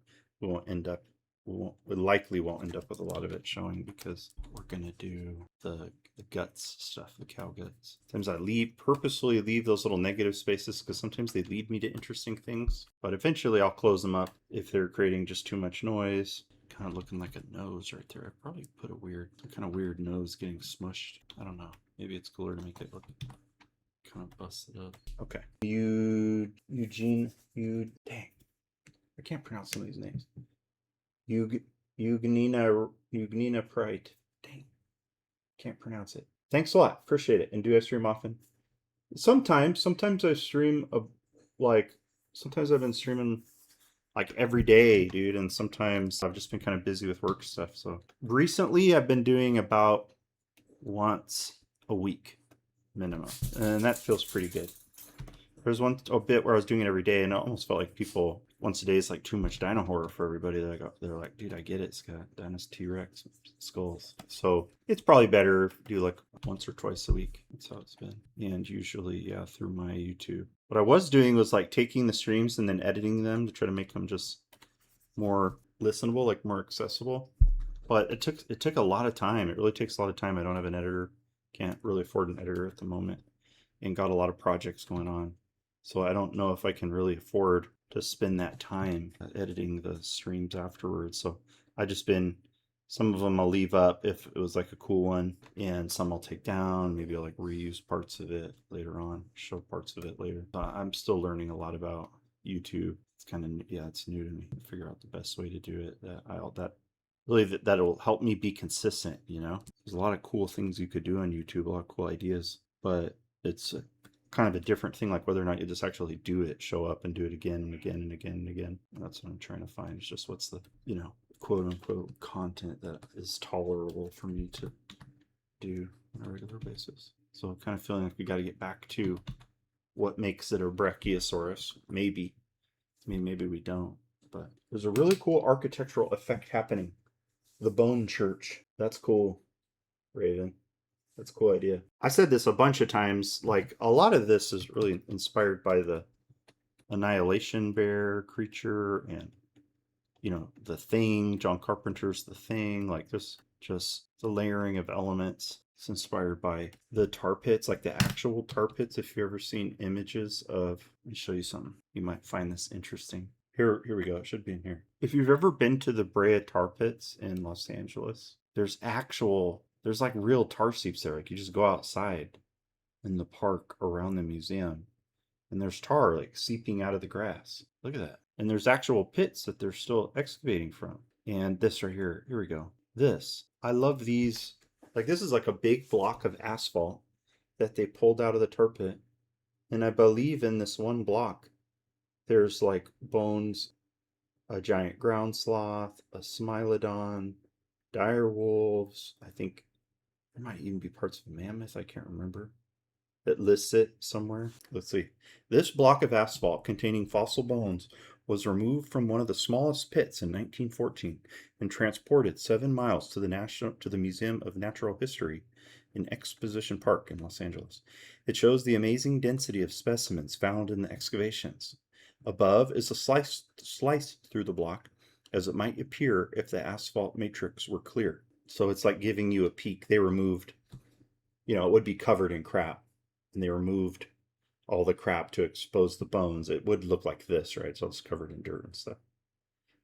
likely won't end up with a lot of it showing because we're going to do the guts stuff, the cow guts. Sometimes I purposefully leave those little negative spaces because sometimes they lead me to interesting things, but eventually I'll close them up if they're creating just too much noise. Kind of looking like a nose right there. I probably put a kind of weird nose getting smushed. I don't know. Maybe it's cooler to make it look kind of busted up. Okay. Dang. I can't pronounce some of these names. Eugnina Prite. Dang. Can't pronounce it. Thanks a lot. Appreciate it. And do I stream often? Sometimes I stream sometimes I've been streaming like every day, dude, and sometimes I've just been kind of busy with work stuff. So recently I've been doing about once a week minimum, and that feels pretty good. There's a bit where I was doing it every day, and it almost felt like people once a day is like too much dino horror for everybody. They're like, dude, I get it. It's got Dinos T-Rex skulls. So it's probably better to do like once or twice a week. That's how it's been. And usually, through my YouTube. What I was doing was like taking the streams and then editing them to try to make them just more listenable, like more accessible. But it took a lot of time. It really takes a lot of time. I don't have an editor. Can't really afford an editor at the moment. And got a lot of projects going on. So I don't know if I can really afford to spend that time editing the streams afterwards. So I just been Some of them I'll leave up if it was like a cool one, and some I'll take down. Maybe I'll like reuse parts of it later on, show parts of it later. I'm still learning a lot about YouTube. It's kind of, yeah, it's new to me. Figure out the best way to do it. That'll help me be consistent, you know? There's a lot of cool things you could do on YouTube, a lot of cool ideas, but it's kind of a different thing, like whether or not you just actually do it, show up and do it again and again and again and again. And that's what I'm trying to find. It's just what's the, quote unquote content that is tolerable for me to do on a regular basis. So I'm kind of feeling like we got to get back to what makes it a Brachiosaurus. Maybe we don't, but there's a really cool architectural effect happening. The bone church. That's cool, Raven. That's a cool idea. I said this a bunch of times. Like, a lot of this is really inspired by the Annihilation Bear creature and, The Thing, John Carpenter's The Thing. Like, there's just the layering of elements. It's inspired by the tar pits, like the actual tar pits. If you've ever seen images of, let me show you something. You might find this interesting. Here we go. It should be in here. If you've ever been to the Brea tar pits in Los Angeles, there's like real tar seeps there. Like, you just go outside in the park around the museum, and there's tar like seeping out of the grass. Look at that. And there's actual pits that they're still excavating from. And this right here we go. I love these. Like, this is like a big block of asphalt that they pulled out of the tar pit. And I believe in this one block, there's like bones, a giant ground sloth, a smilodon, dire wolves. I think there might even be parts of a mammoth. I can't remember. It lists it somewhere. Let's see. This block of asphalt containing fossil bones was removed from one of the smallest pits in 1914 and transported 7 miles to the Museum of Natural History in Exposition Park in Los Angeles. It shows the amazing density of specimens found in the excavations. Above is a slice through the block, as it might appear if the asphalt matrix were clear. So it's like giving you a peek. They removed, it would be covered in crap, and they removed all the crap to expose the bones. It would look like this, right? So it's covered in dirt and stuff.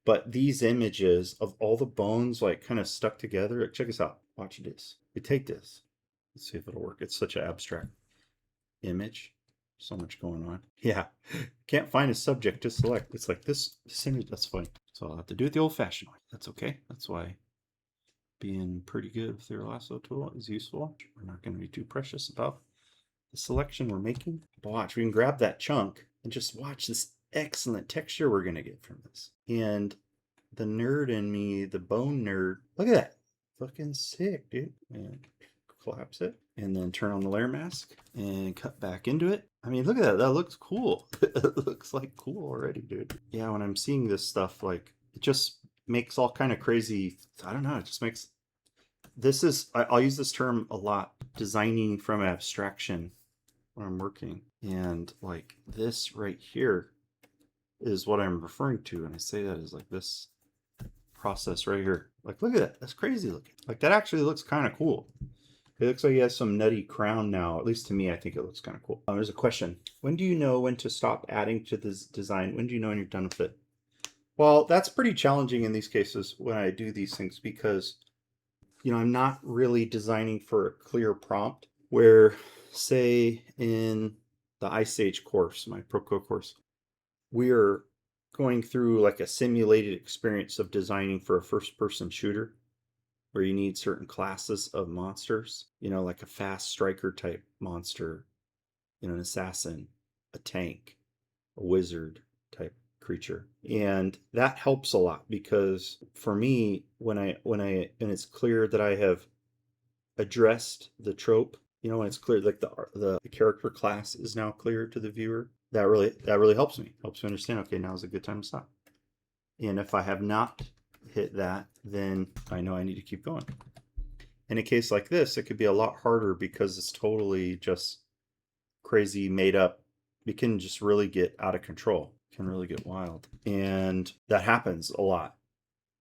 But these images of all the bones like kind of stuck together, check this out. Watch this. We take this. Let's see if it'll work. It's such an abstract image. So much going on. Yeah. Can't find a subject to select. It's like this image. That's fine. So I'll have to do it the old-fashioned way. That's okay. That's why being pretty good with your lasso tool is useful. We're not going to be too precious about the selection we're making. But watch, we can grab that chunk and just watch this excellent texture we're going to get from this. And the nerd in me, the bone nerd, look at that. Fucking sick, dude. And collapse it and then turn on the layer mask and cut back into it. I mean, look at that. That looks cool. It looks like cool already, dude. Yeah, when I'm seeing this stuff, like, it just makes all kind of crazy, I don't know, it just makes, I'll use this term a lot, designing from abstraction when I'm working. And like this right here is what I'm referring to. And I say that as like this process right here. Like, look at that. That's crazy looking. Like, that actually looks kind of cool. It looks like he has some nutty crown now. At least to me, I think it looks kind of cool. There's a question. When do you know when to stop adding to this design? When do you know when you're done with it? Well, that's pretty challenging in these cases when I do these things because, I'm not really designing for a clear prompt where, say, in the Ice Age course, my Proco course, we're going through like a simulated experience of designing for a first-person shooter where you need certain classes of monsters, like a fast striker type monster, an assassin, a tank, a wizard type creature. And that helps a lot because for me, when it's clear that I have addressed the trope, when it's clear, like the character class is now clear to the viewer, that really helps me understand, okay, now's a good time to stop. And if I have not hit that, then I know I need to keep going. In a case like this, it could be a lot harder because it's totally just crazy made up. It can just really get out of control. It can really get wild. And that happens a lot.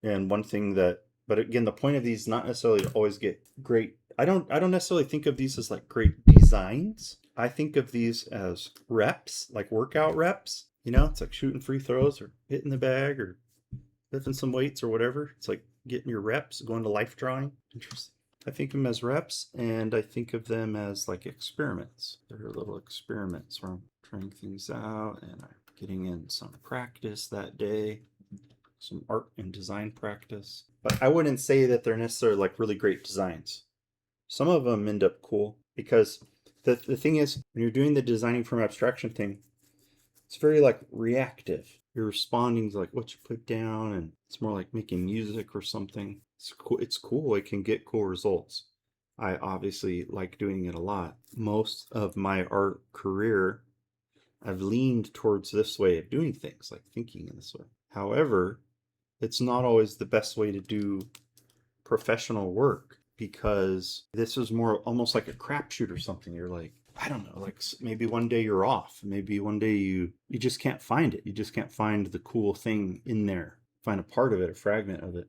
And one thing but again, the point of these not necessarily always get great. I don't necessarily think of these as like great designs. I think of these as reps, like workout reps. It's like shooting free throws or hitting the bag or lifting some weights or whatever. It's like getting your reps, going to life drawing. Interesting. I think of them as reps, and I think of them as like experiments. They're little experiments where I'm trying things out and I'm getting in some practice that day, some art and design practice. But I wouldn't say that they're necessarily like really great designs. Some of them end up cool because the thing is, when you're doing the designing from abstraction thing, it's very like reactive. You're responding to like what you put down, and it's more like making music or something. It's cool. It's cool. It can get cool results. I obviously like doing it a lot. Most of my art career, I've leaned towards this way of doing things, like thinking in this way. However, it's not always the best way to do professional work because this is more almost like a crapshoot or something. You're like, I don't know, like maybe one day you're off. Maybe one day you just can't find it. You just can't find the cool thing in there. Find a part of it, a fragment of it.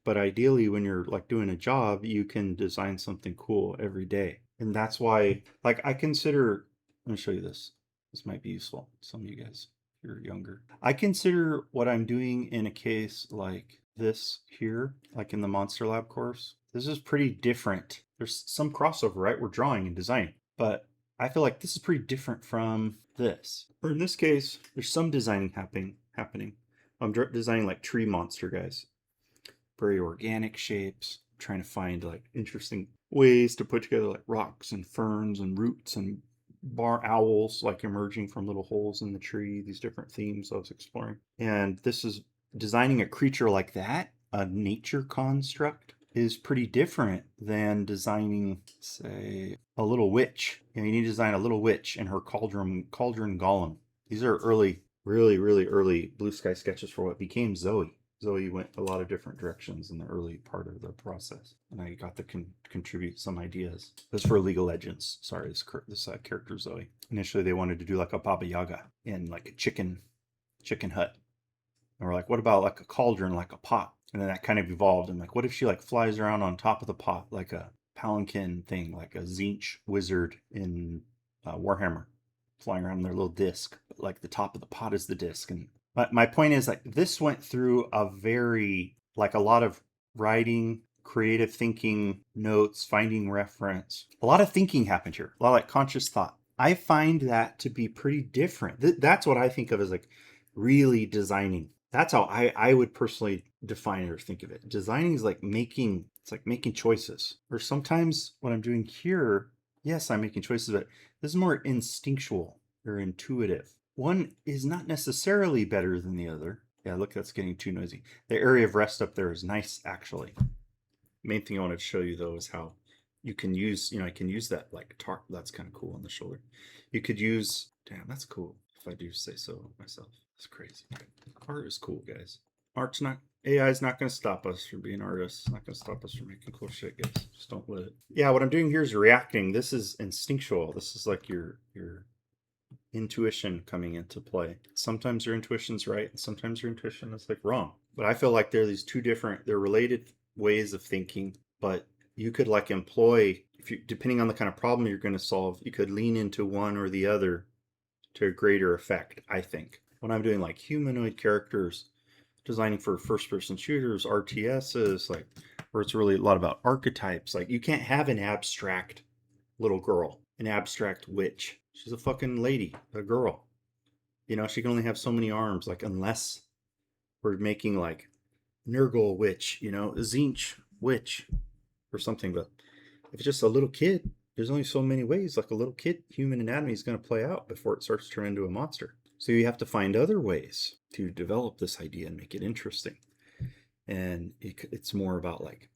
But ideally, when you're like doing a job, you can design something cool every day. And that's why, like, I consider, let me show you this. This might be useful to some of you guys if you're younger. I consider what I'm doing in a case like this here, like in the Monster Lab course. This is pretty different. There's some crossover, right? We're drawing and designing, but I feel like this is pretty different from this. Or in this case, there's some designing happening. I'm designing like tree monster guys. Very organic shapes, trying to find like interesting ways to put together like rocks and ferns and roots and bar owls like emerging from little holes in the tree, these different themes I was exploring. And this is designing a creature like that, a nature construct, is pretty different than designing, say, a little witch. You need to design a little witch and her cauldron golem. These are early, really early blue sky sketches for what became Zoe. Zoe went a lot of different directions in the early part of the process, and I got to contribute some ideas. This for League of Legends. Sorry, this character Zoe. Initially, they wanted to do like a Baba Yaga in like a chicken hut, and we're like, what about like a cauldron, like a pot? And then that kind of evolved. And like, what if she like flies around on top of the pot like a palanquin thing, like a Tzeentch wizard in Warhammer, flying around their little disc, but like the top of the pot is the disc. And my point is like this went through a very like a lot of writing, creative thinking, notes, finding reference. A lot of thinking happened here. A lot of like conscious thought. I find that to be pretty different. That's what I think of as like really designing. That's how I would personally define it or think of it. Designing is like making choices. Or sometimes what I'm doing here, yes, I'm making choices, but this is more instinctual or intuitive. One is not necessarily better than the other. Yeah, look, that's getting too noisy. The area of rest up there is nice, actually. Main thing I wanted to show you, though, is how you can use, I can use that like tarp. That's kind of cool on the shoulder. You could use, damn, that's cool if I do say so myself. It's crazy. Art is cool, guys. AI is not going to stop us from being artists. It's not going to stop us from making cool shit, guys. Just don't let it. Yeah, what I'm doing here is reacting. This is instinctual. This is like your intuition coming into play. Sometimes your intuition's right, and sometimes your intuition is like wrong. But I feel like they're they're related ways of thinking, but you could like employ, depending on the kind of problem you're going to solve, you could lean into one or the other to a greater effect, I think. When I'm doing like humanoid characters, designing for first-person shooters, RTSs, like where it's really a lot about archetypes. Like you can't have an abstract little girl, an abstract witch. She's a fucking lady, a girl. She can only have so many arms, like unless we're making like Nurgle witch, Tzeentch witch or something. But if it's just a little kid, there's only so many ways like a little kid human anatomy is going to play out before it starts to turn into a monster. So you have to find other ways to develop this idea and make it interesting. And it's more about like,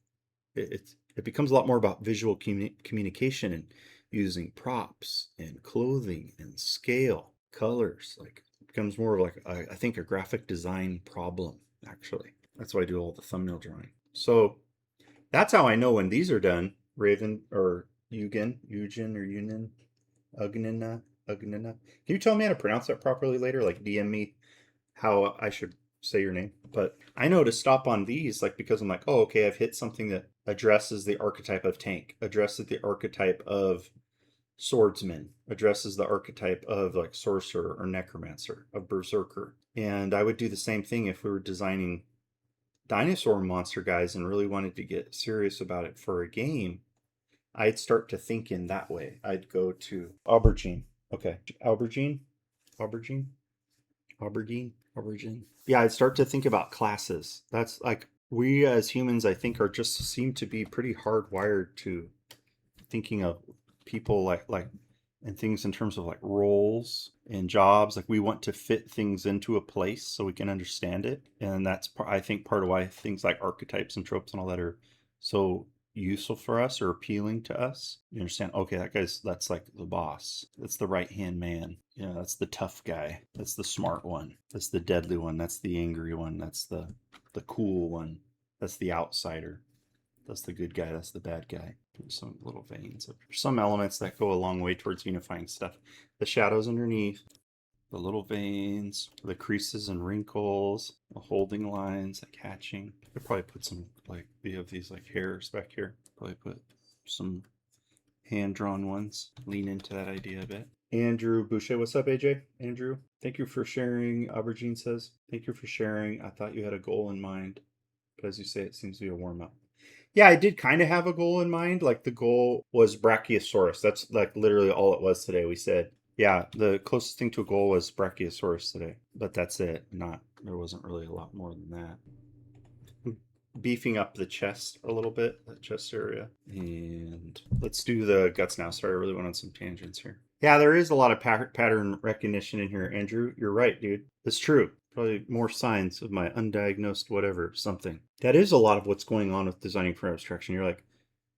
it becomes a lot more about visual communication and using props and clothing and scale, colors. Like it becomes more of like, I think, a graphic design problem, actually. That's why I do all the thumbnail drawing. So that's how I know when these are done. Raven or Eugen or Unin, Ugnina. Can you tell me how to pronounce that properly later? Like DM me how I should say your name. But I know to stop on these, like, because I'm like, oh, okay, I've hit something that addresses the archetype of tank, addresses the archetype of swordsman, addresses the archetype of like sorcerer or necromancer, of berserker. And I would do the same thing if we were designing dinosaur monster guys and really wanted to get serious about it for a game, I'd start to think in that way. I'd go to aubergine. Okay, aubergine. Yeah, I'd start to think about classes. That's like we as humans, I think, are just seem to be pretty hardwired to thinking of people like and things in terms of like roles and jobs. Like we want to fit things into a place so we can understand it, and that's I think part of why things like archetypes and tropes and all that are so useful for us or appealing to us. You understand, okay, that's like the boss, that's the right hand man, that's the tough guy, that's the smart one, that's the deadly one, that's the angry one, that's the cool one, that's the outsider, that's the good guy, that's the bad guy. Some little veins. There's some elements that go a long way towards unifying stuff. The shadows underneath, the little veins, the creases and wrinkles, the holding lines, like hatching. I could probably put some, like, we have these like hairs back here. Probably put some hand-drawn ones. Lean into that idea a bit. Andrew Boucher, what's up, AJ? Andrew, thank you for sharing. Aubergine says, thank you for sharing. I thought you had a goal in mind, but as you say, it seems to be a warm-up. Yeah, I did kind of have a goal in mind. Like the goal was Brachiosaurus. That's like literally all it was today. We said, yeah, the closest thing to a goal was Brachiosaurus today, but that's it. There wasn't really a lot more than that. Beefing up the chest a little bit, the chest area. And let's do the guts now. Sorry, I really went on some tangents here. Yeah, there is a lot of pattern recognition in here, Andrew. You're right, dude. It's true. Probably more signs of my undiagnosed whatever, something. That is a lot of what's going on with designing for abstraction.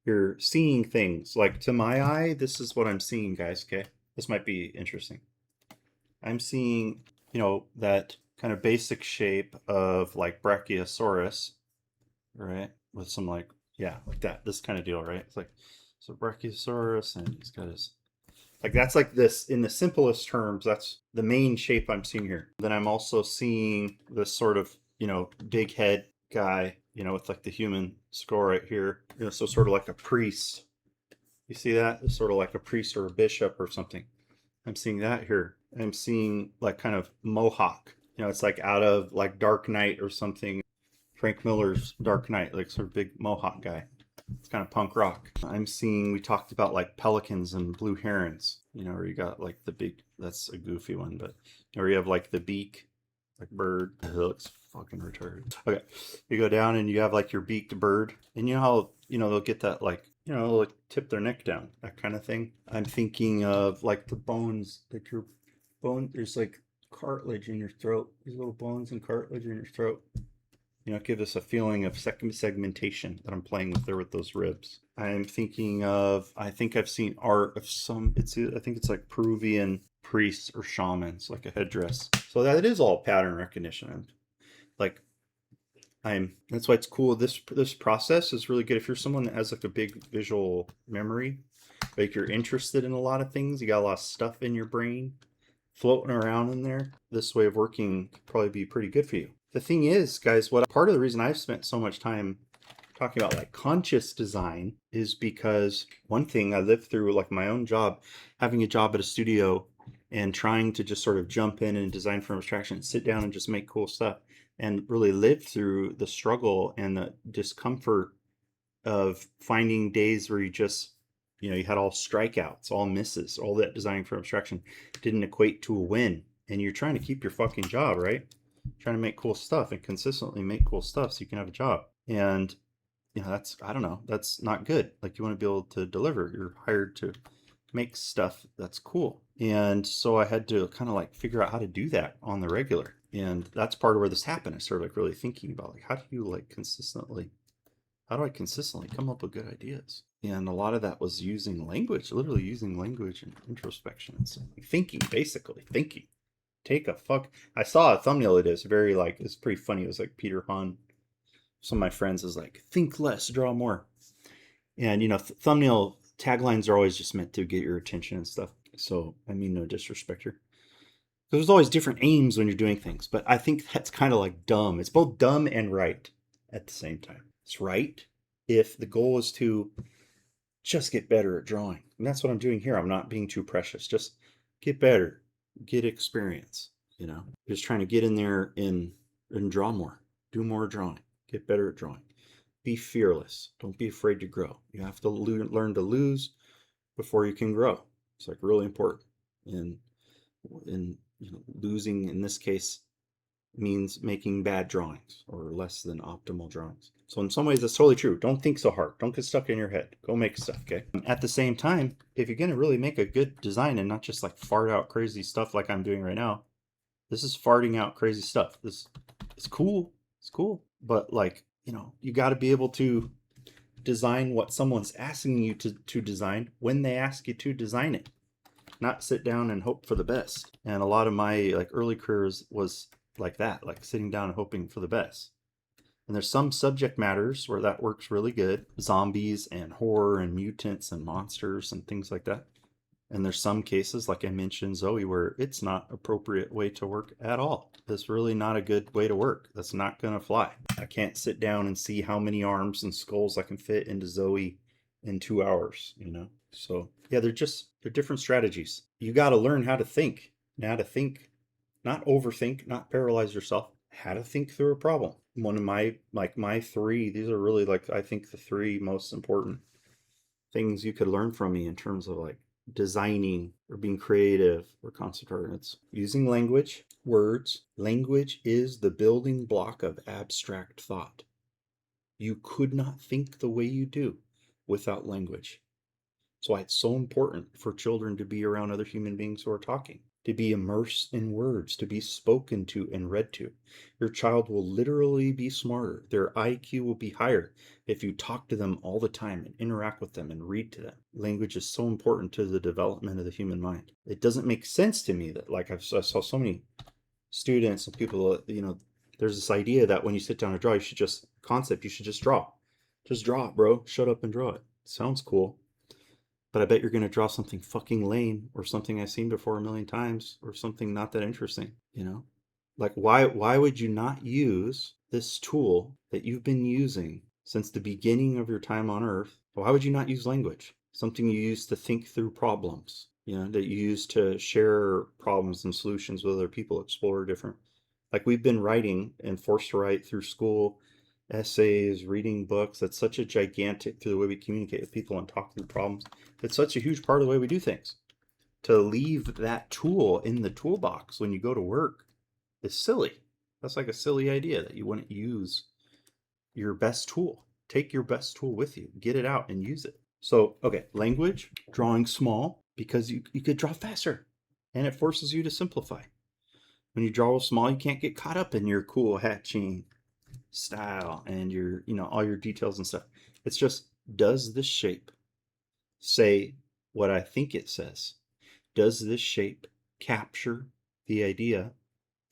You're seeing things. Like to my eye, this is what I'm seeing, guys, okay? This might be interesting. I'm seeing, that kind of basic shape of like Brachiosaurus, right? With some like that. This kind of deal, right? It's like so Brachiosaurus and he's got his like that's like this in the simplest terms, that's the main shape I'm seeing here. Then I'm also seeing this sort of, big head guy, with like the human skull right here. So sort of like a priest. You see that? It's sort of like a priest or a bishop or something. I'm seeing that here. I'm seeing like kind of mohawk. It's like out of like Dark Knight or something. Frank Miller's Dark Knight, like sort of big mohawk guy. It's kind of punk rock. I'm seeing, we talked about like pelicans and blue herons, where you got like the big, that's a goofy one, but where you have like the beak, like bird. It looks fucking retarded. Okay. You go down and you have like your beaked bird. And you know how, they'll get that like, like tip their neck down, that kind of thing. I'm thinking of like the bones, like your bone, there's like cartilage in your throat. These little bones and cartilage in your throat. Give us a feeling of segmentation that I'm playing with there with those ribs. I'm thinking of, I think I've seen art of I think it's like Peruvian priests or shamans, like a headdress. So that is all pattern recognition. That's why it's cool. This process is really good if you're someone that has like a big visual memory, like you're interested in a lot of things, you got a lot of stuff in your brain floating around in there. This way of working could probably be pretty good for you. The thing is, guys, part of the reason I've spent so much time talking about like conscious design is because one thing I lived through, like my own job, having a job at a studio and trying to just sort of jump in and design from abstraction and sit down and just make cool stuff and really live through the struggle and the discomfort of finding days where you just, you had all strikeouts, all misses, all that designing for abstraction didn't equate to a win. And you're trying to keep your fucking job, right? Trying to make cool stuff and consistently make cool stuff so you can have a job. And, that's, I don't know, that's not good. Like you want to be able to deliver. You're hired to make stuff that's cool. And so I had to kind of like figure out how to do that on the regular. And that's part of where this happened. I started like really thinking about like, how do I consistently come up with good ideas? And a lot of that was using language, literally using language and introspection and stuff. Thinking, basically, thinking. I saw a thumbnail it is very like, it's pretty funny. It was like Peter Hahn. Some of my friends is like, think less, draw more. And, thumbnail taglines are always just meant to get your attention and stuff. So, I mean, no disrespect here. There's always different aims when you're doing things, but I think that's kind of like dumb. It's both dumb and right at the same time. It's right if the goal is to just get better at drawing. And that's what I'm doing here. I'm not being too precious. Just get better, get experience, just trying to get in there and draw more, do more drawing,
Get better at drawing. Be fearless. Don't be afraid to grow. You have to learn to lose before you can grow. It's like really important. And losing in this case means making bad drawings or less than optimal drawings. So in some ways, that's totally true. Don't think so hard. Don't get stuck in your head. Go make stuff, okay? At the same time, if you're going to really make a good design and not just like fart out crazy stuff like I'm doing right now, this is farting out crazy stuff. This is cool. It's cool. But like, you got to be able to design what someone's asking you to design when they ask you to design it. Not sit down and hope for the best. And a lot of my like early careers was like that, like sitting down and hoping for the best. And there's some subject matters where that works really good. Zombies and horror and mutants and monsters and things like that. And there's some cases, like I mentioned, Zoe, where it's not appropriate way to work at all. It's really not a good way to work. That's not going to fly. I can't sit down and see how many arms and skulls I can fit into Zoe in 2 hours, So yeah, they're different strategies. You got to learn how to think, not overthink, not paralyze yourself, how to think through a problem. One of my three, these are really like, I think the three most important things you could learn from me in terms of like designing or being creative or concept art. It's using language, words. Language is the building block of abstract thought. You could not think the way you do without language. That's why it's so important for children to be around other human beings who are talking, to be immersed in words, to be spoken to and read to. Your child will literally be smarter. Their IQ will be higher if you talk to them all the time and interact with them and read to them. Language is so important to the development of the human mind. It doesn't make sense to me that, like I saw so many students and people, there's this idea that when you sit down to draw, you should just draw. Just draw it, bro. Shut up and draw it. Sounds cool. But I bet you're going to draw something fucking lame or something I've seen before a million times or something not that interesting, Like why would you not use this tool that you've been using since the beginning of your time on Earth? Why would you not use language? Something you use to think through problems, that you use to share problems and solutions with other people, explore different. Like we've been writing and forced to write through school, essays, reading books. That's such a gigantic through the way we communicate with people and talk through problems. It's such a huge part of the way we do things. To leave that tool in the toolbox when you go to work is silly. That's like a silly idea that you wouldn't use your best tool. Take your best tool with you, get it out and use it. So, okay, language, drawing small, because you could draw faster and it forces you to simplify. When you draw small, you can't get caught up in your cool hatching style and your, all your details and stuff. It's just, does this shape say what I think it says? Does this shape capture the idea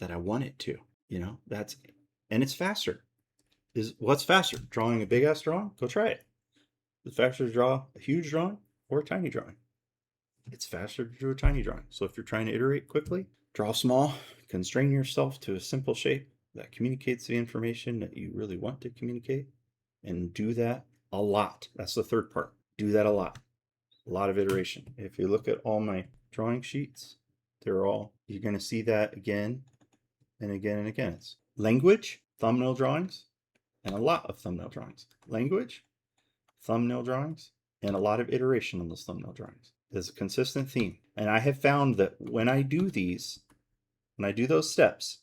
that I want it to? And it's faster. What's faster? Drawing a big ass drawing? Go try it. It's faster to draw a huge drawing or a tiny drawing. It's faster to do a tiny drawing. So if you're trying to iterate quickly, draw small, constrain yourself to a simple shape that communicates the information that you really want to communicate, and do that a lot. That's the third part. Do that a lot. A lot of iteration. If you look at all my drawing sheets, you're going to see that again and again and again. It's language, thumbnail drawings, and a lot of thumbnail drawings. Language, thumbnail drawings, and a lot of iteration on those thumbnail drawings. There's a consistent theme. And I have found that when I do those steps,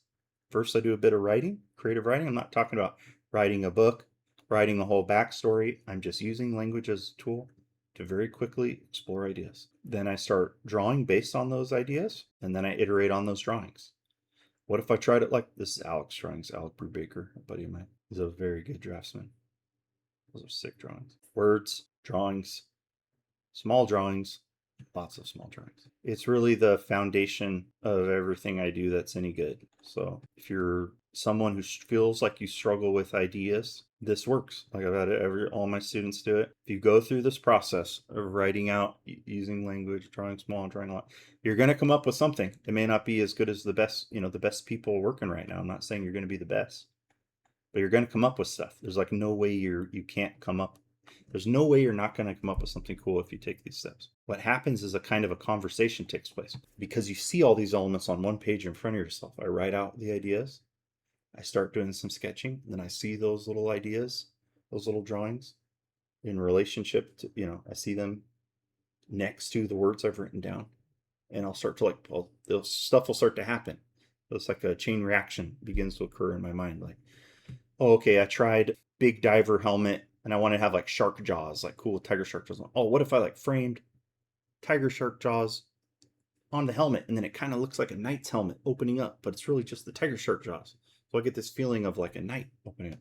first I do a bit of writing, creative writing. I'm not talking about writing a book, writing a whole backstory. I'm just using language as a tool to very quickly explore ideas. Then I start drawing based on those ideas, and then I iterate on those drawings. What if I tried it like this? Is Alex drawings, Alec Brubaker, a buddy of mine. He's a very good draftsman. Those are sick drawings. Words, drawings, small drawings, lots of small drawings. It's really the foundation of everything I do that's any good. So if you're someone who feels like you struggle with ideas, this works. Like I've had all my students do it. If you go through this process of writing out, using language, drawing small, drawing a lot, you're going to come up with something. It may not be as good as the best people working right now. I'm not saying you're going to be the best, but you're going to come up with stuff. There's like no way you can't come up. There's no way you're not going to come up with something cool if you take these steps. What happens is a kind of a conversation takes place because you see all these elements on one page in front of yourself. I write out the ideas. I start doing some sketching, then I see those little ideas, those little drawings in relationship to, I see them next to the words I've written down, and I'll start to well, stuff will start to happen. It's like a chain reaction begins to occur in my mind. Like, oh, okay, I tried big diver helmet and I want to have like shark jaws, like cool tiger shark jaws. Oh, what if I like framed tiger shark jaws on the helmet, and then it kind of looks like a knight's helmet opening up, but it's really just the tiger shark jaws. So I get this feeling of like a knight opening up.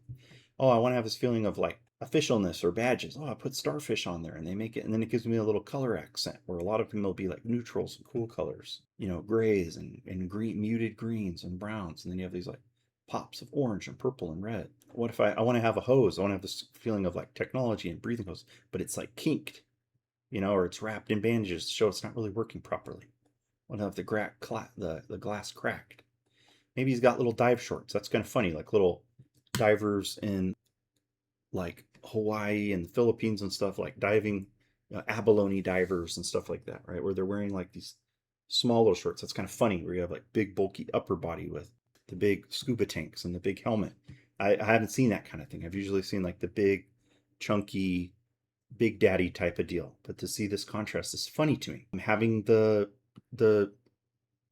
Oh, I want to have this feeling of like officialness or badges. Oh, I put starfish on there and they make it, and then it gives me a little color accent where a lot of them will be like neutrals and cool colors, grays and green, muted greens and browns. And then you have these like pops of orange and purple and red. What if I want to have a hose? I want to have this feeling of like technology and breathing hose, but it's like kinked, or it's wrapped in bandages to show it's not really working properly. I want to have the glass cracked. Maybe he's got little dive shorts. That's kind of funny, like little divers in like Hawaii and the Philippines and stuff, like diving, abalone divers and stuff like that, right? Where they're wearing like these small little shorts. That's kind of funny, where you have like big bulky upper body with the big scuba tanks and the big helmet. I haven't seen that kind of thing. I've usually seen like the big, chunky, big daddy type of deal. But to see this contrast is funny to me. I'm having the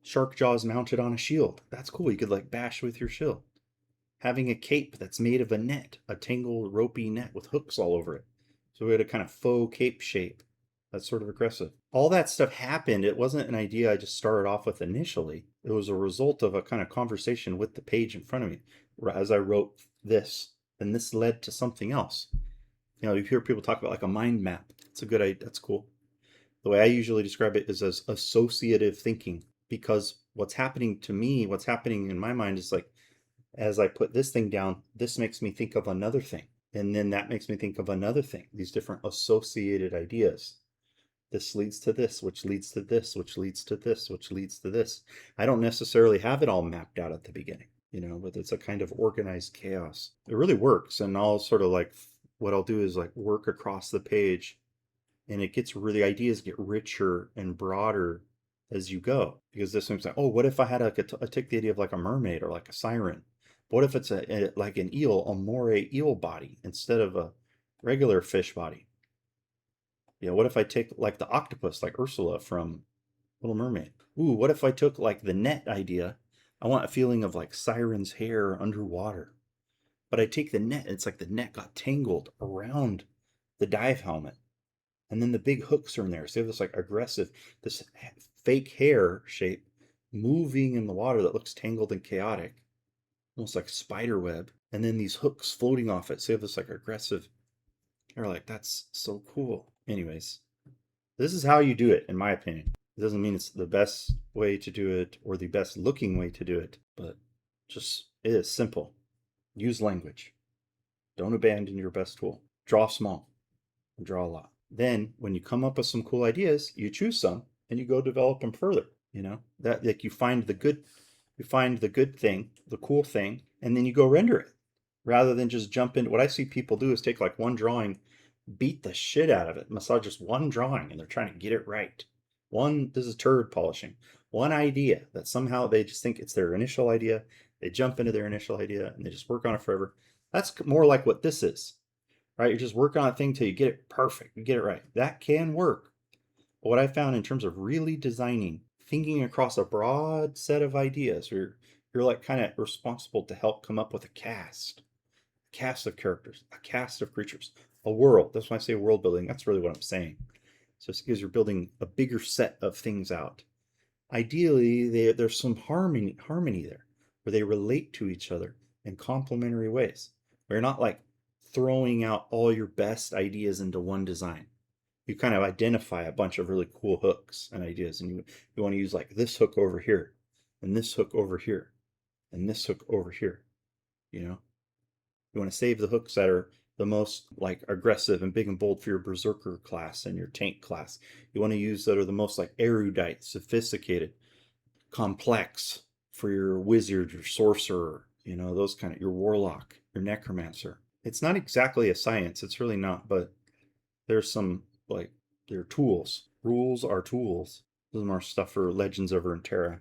shark jaws mounted on a shield. That's cool. You could like bash with your shield. Having a cape that's made of a net, a tangled ropey net with hooks all over it. So we had a kind of faux cape shape. That's sort of aggressive. All that stuff happened. It wasn't an idea I just started off with initially. It was a result of a kind of conversation with the page in front of me. As I wrote this, and this led to something else. You hear people talk about like a mind map. It's a good idea. That's cool. The way I usually describe it is as associative thinking, because what's happening to me, what's happening in my mind is like, as I put this thing down, this makes me think of another thing. And then that makes me think of another thing, these different associated ideas. This leads to this, which leads to this, which leads to this, which leads to this. I don't necessarily have it all mapped out at the beginning, but it's a kind of organized chaos. It really works. And I'll sort of like, what I'll do is like work across the page, and it gets really, ideas get richer and broader as you go. Because this one's like, oh, what if I had I take the idea of like a mermaid or like a siren? What if it's like an eel, a moray eel body instead of a regular fish body? What if I take like the octopus, like Ursula from Little Mermaid? Ooh, what if I took like the net idea? I want a feeling of like siren's hair underwater. But I take the net, and it's like the net got tangled around the dive helmet. And then the big hooks are in there. So you have this like aggressive, this fake hair shape moving in the water that looks tangled and chaotic, almost like spider web. And then these hooks floating off it. So you have this like aggressive, you're like, that's so cool. Anyways, this is how you do it, in my opinion. It doesn't mean it's the best way to do it or the best looking way to do it, but just it is simple. Use language. Don't abandon your best tool. Draw small and draw a lot. Then when you come up with some cool ideas, you choose some and you go develop them further. That like you find the good thing, the cool thing, and then you go render it. Rather than just jump in. What I see people do is take like one drawing, beat the shit out of it, massage just one drawing, and they're trying to get it right. This is turd polishing. One idea that somehow they just think it's their initial idea. They jump into their initial idea and they just work on it forever. That's more like what this is, right? You just work on a thing till you get it perfect, you get it right. That can work. But what I found in terms of really designing, thinking across a broad set of ideas, you're like kind of responsible to help come up with a cast of characters, a cast of creatures, a world. That's when I say world building. That's really what I'm saying. So it's because you're building a bigger set of things out. Ideally, there's some harmony there, where they relate to each other in complementary ways. Where you're not like throwing out all your best ideas into one design. You kind of identify a bunch of really cool hooks and ideas, and you want to use like this hook over here, and this hook over here, and this hook over here. You want to save the hooks that are the most like aggressive and big and bold for your berserker class and your tank class. You want to use that are the most like erudite, sophisticated, complex for your wizard, your sorcerer, those kind of, your warlock, your necromancer. It's not exactly a science. It's really not, but there's some like, they're tools. Rules are tools. This is more stuff for Legends of Runeterra.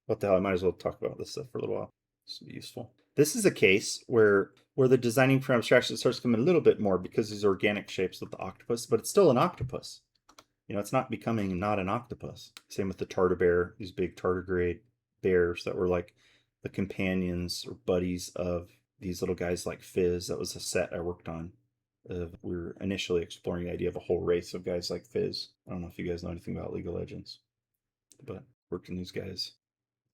What the hell? I might as well talk about this stuff for a little while. It's useful. This is a case where the designing from abstraction starts coming a little bit more because these organic shapes with the octopus, but it's still an octopus. It's not becoming not an octopus. Same with the tartar bear, these big tardigrade bears that were like the companions or buddies of these little guys like Fizz. That was a set I worked on. We were initially exploring the idea of a whole race of guys like Fizz. I don't know if you guys know anything about League of Legends, but worked on these guys.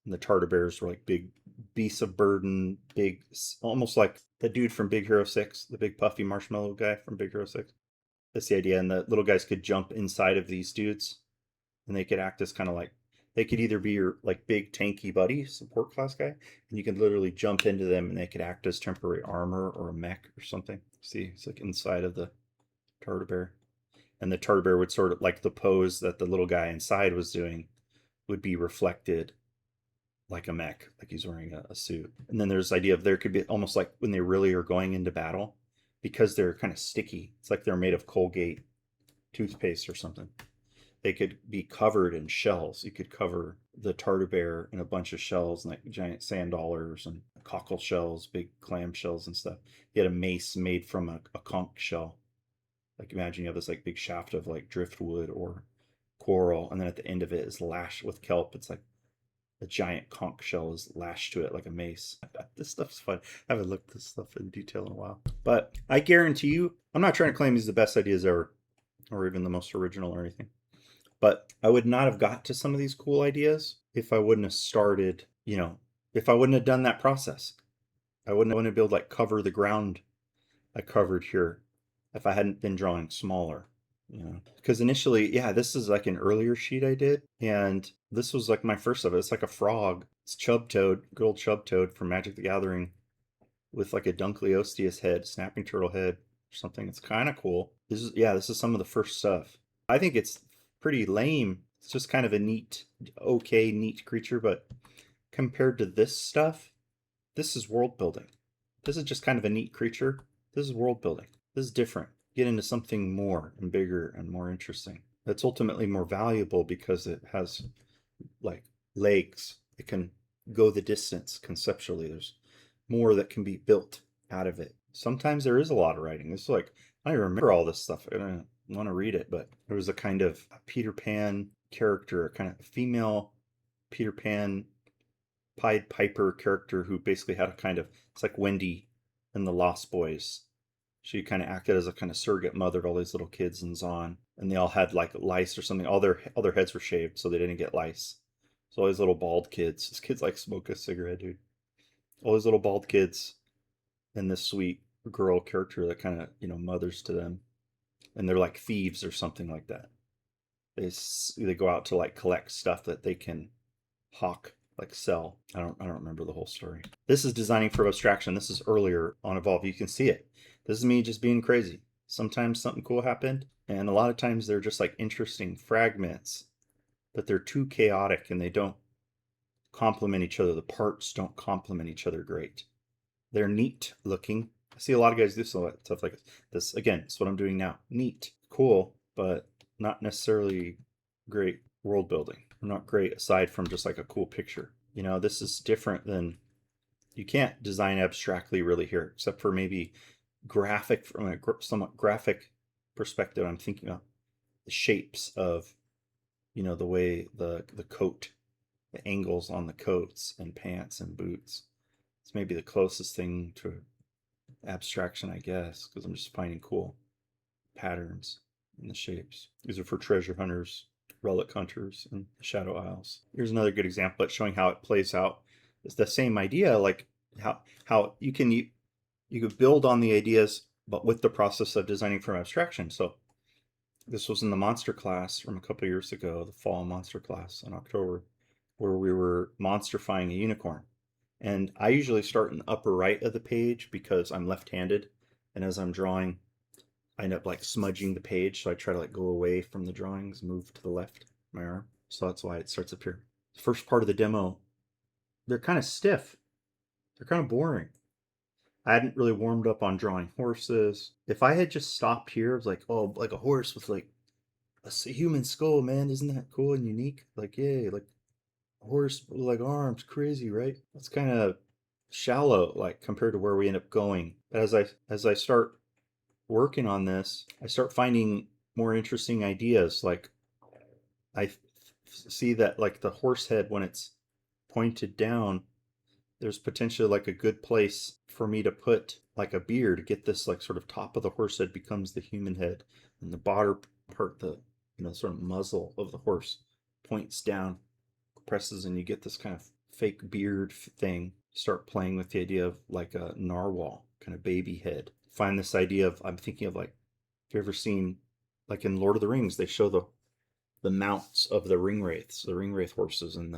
And the tartar bears were like big beasts of burden, big, almost like the dude from Big Hero 6, the big puffy marshmallow guy from Big Hero 6. That's the idea. And the little guys could jump inside of these dudes and they could act as kind of like, they could either be your like big tanky buddy, support class guy, and you could literally jump into them and they could act as temporary armor or a mech or something. See, it's like inside of the tartar bear. And the tartar bear would sort of like the pose that the little guy inside was doing would be reflected like a mech, like he's wearing a suit. And then there's the idea of there could be almost like when they really are going into battle, because they're kind of sticky. It's like they're made of Colgate toothpaste or something. They could be covered in shells. You could cover the tartar bear in a bunch of shells, like giant sand dollars and cockle shells, big clam shells and stuff. You had a mace made from a conch shell. Like imagine you have this like big shaft of like driftwood or coral, and then at the end of it is lashed with kelp. It's like a giant conch shell is lashed to it like a mace. This stuff's fun. I haven't looked at this stuff in detail in a while. But I guarantee you, I'm not trying to claim these are the best ideas ever, or even the most original or anything. But I would not have got to some of these cool ideas if I wouldn't have started, if I wouldn't have done that process. I wouldn't have been able to like cover the ground I covered here if I hadn't been drawing smaller. Because initially, yeah, this is like an earlier sheet I did, and this was like my first of it. It's like a frog. It's Chub Toad, good old Chub Toad from Magic the Gathering, with like a Dunkleosteus head, snapping turtle head, or something. It's kind of cool. This is some of the first stuff. I think it's pretty lame. It's just kind of a neat creature, but compared to this stuff, this is world building. This is just kind of a neat creature. This is world building. This is different. Get into something more and bigger and more interesting. It's ultimately more valuable because it has like legs. It can go the distance conceptually. There's more that can be built out of it. Sometimes there is a lot of writing. It's like, I don't even remember all this stuff. I don't want to read it, but there was a kind of Peter Pan character, a kind of female Peter Pan Pied Piper character who basically had a kind of, it's like Wendy in the Lost Boys. She kind of acted as a kind of surrogate mother to all these little kids in Zon, and they all had like lice or something. All their heads were shaved so they didn't get lice. So all these little bald kids. These kids like smoke a cigarette, dude. All these little bald kids, and this sweet girl character that kind of mothers to them, and they're like thieves or something like that. They go out to like collect stuff that they can hawk, like sell. I don't remember the whole story. This is designing for abstraction. This is earlier on Evolve. You can see it. This is me just being crazy. Sometimes something cool happened, and a lot of times they're just like interesting fragments, but they're too chaotic and they don't complement each other. The parts don't complement each other great. They're neat looking. I see a lot of guys do stuff like this. Again, it's what I'm doing now. Neat, cool, but not necessarily great world building. Not great aside from just like a cool picture. This is different than, you can't design abstractly really here, except for maybe graphic, from a somewhat graphic perspective. I'm thinking of the shapes of, the way the coat, the angles on the coats and pants and boots. It's maybe the closest thing to abstraction, I guess, because I'm just finding cool patterns in the shapes. These are for treasure hunters, relic hunters, and Shadow Isles. Here's another good example at showing how it plays out. It's the same idea, like how you could build on the ideas, but with the process of designing from abstraction. So this was in the monster class from a couple years ago, the fall monster class in October, where we were monsterifying a unicorn. And I usually start in the upper right of the page because I'm left-handed, and as I'm drawing, I end up like smudging the page, so I try to like go away from the drawings, move to the left, my arm. So that's why it starts up here. The first part of the demo, they're kind of stiff. They're kind of boring. I hadn't really warmed up on drawing horses. If I had just stopped here, it was like, oh, like a horse with like a human skull, man, isn't that cool and unique? Like, yay, like a horse with like arms, crazy, right? That's kind of shallow, like compared to where we end up going. But as I start working on this, I start finding more interesting ideas. Like I see that like the horse head, when it's pointed down, there's potentially like a good place for me to put like a beard to get this like sort of top of the horse head becomes the human head, and the bottom part, the sort of muzzle of the horse points down, presses, and you get this kind of fake beard thing. Start playing with the idea of like a narwhal kind of baby head. Find this idea of, I'm thinking of like, have you ever seen like in Lord of the Rings, they show the mounts of the ring wraiths, the ring wraith horses, and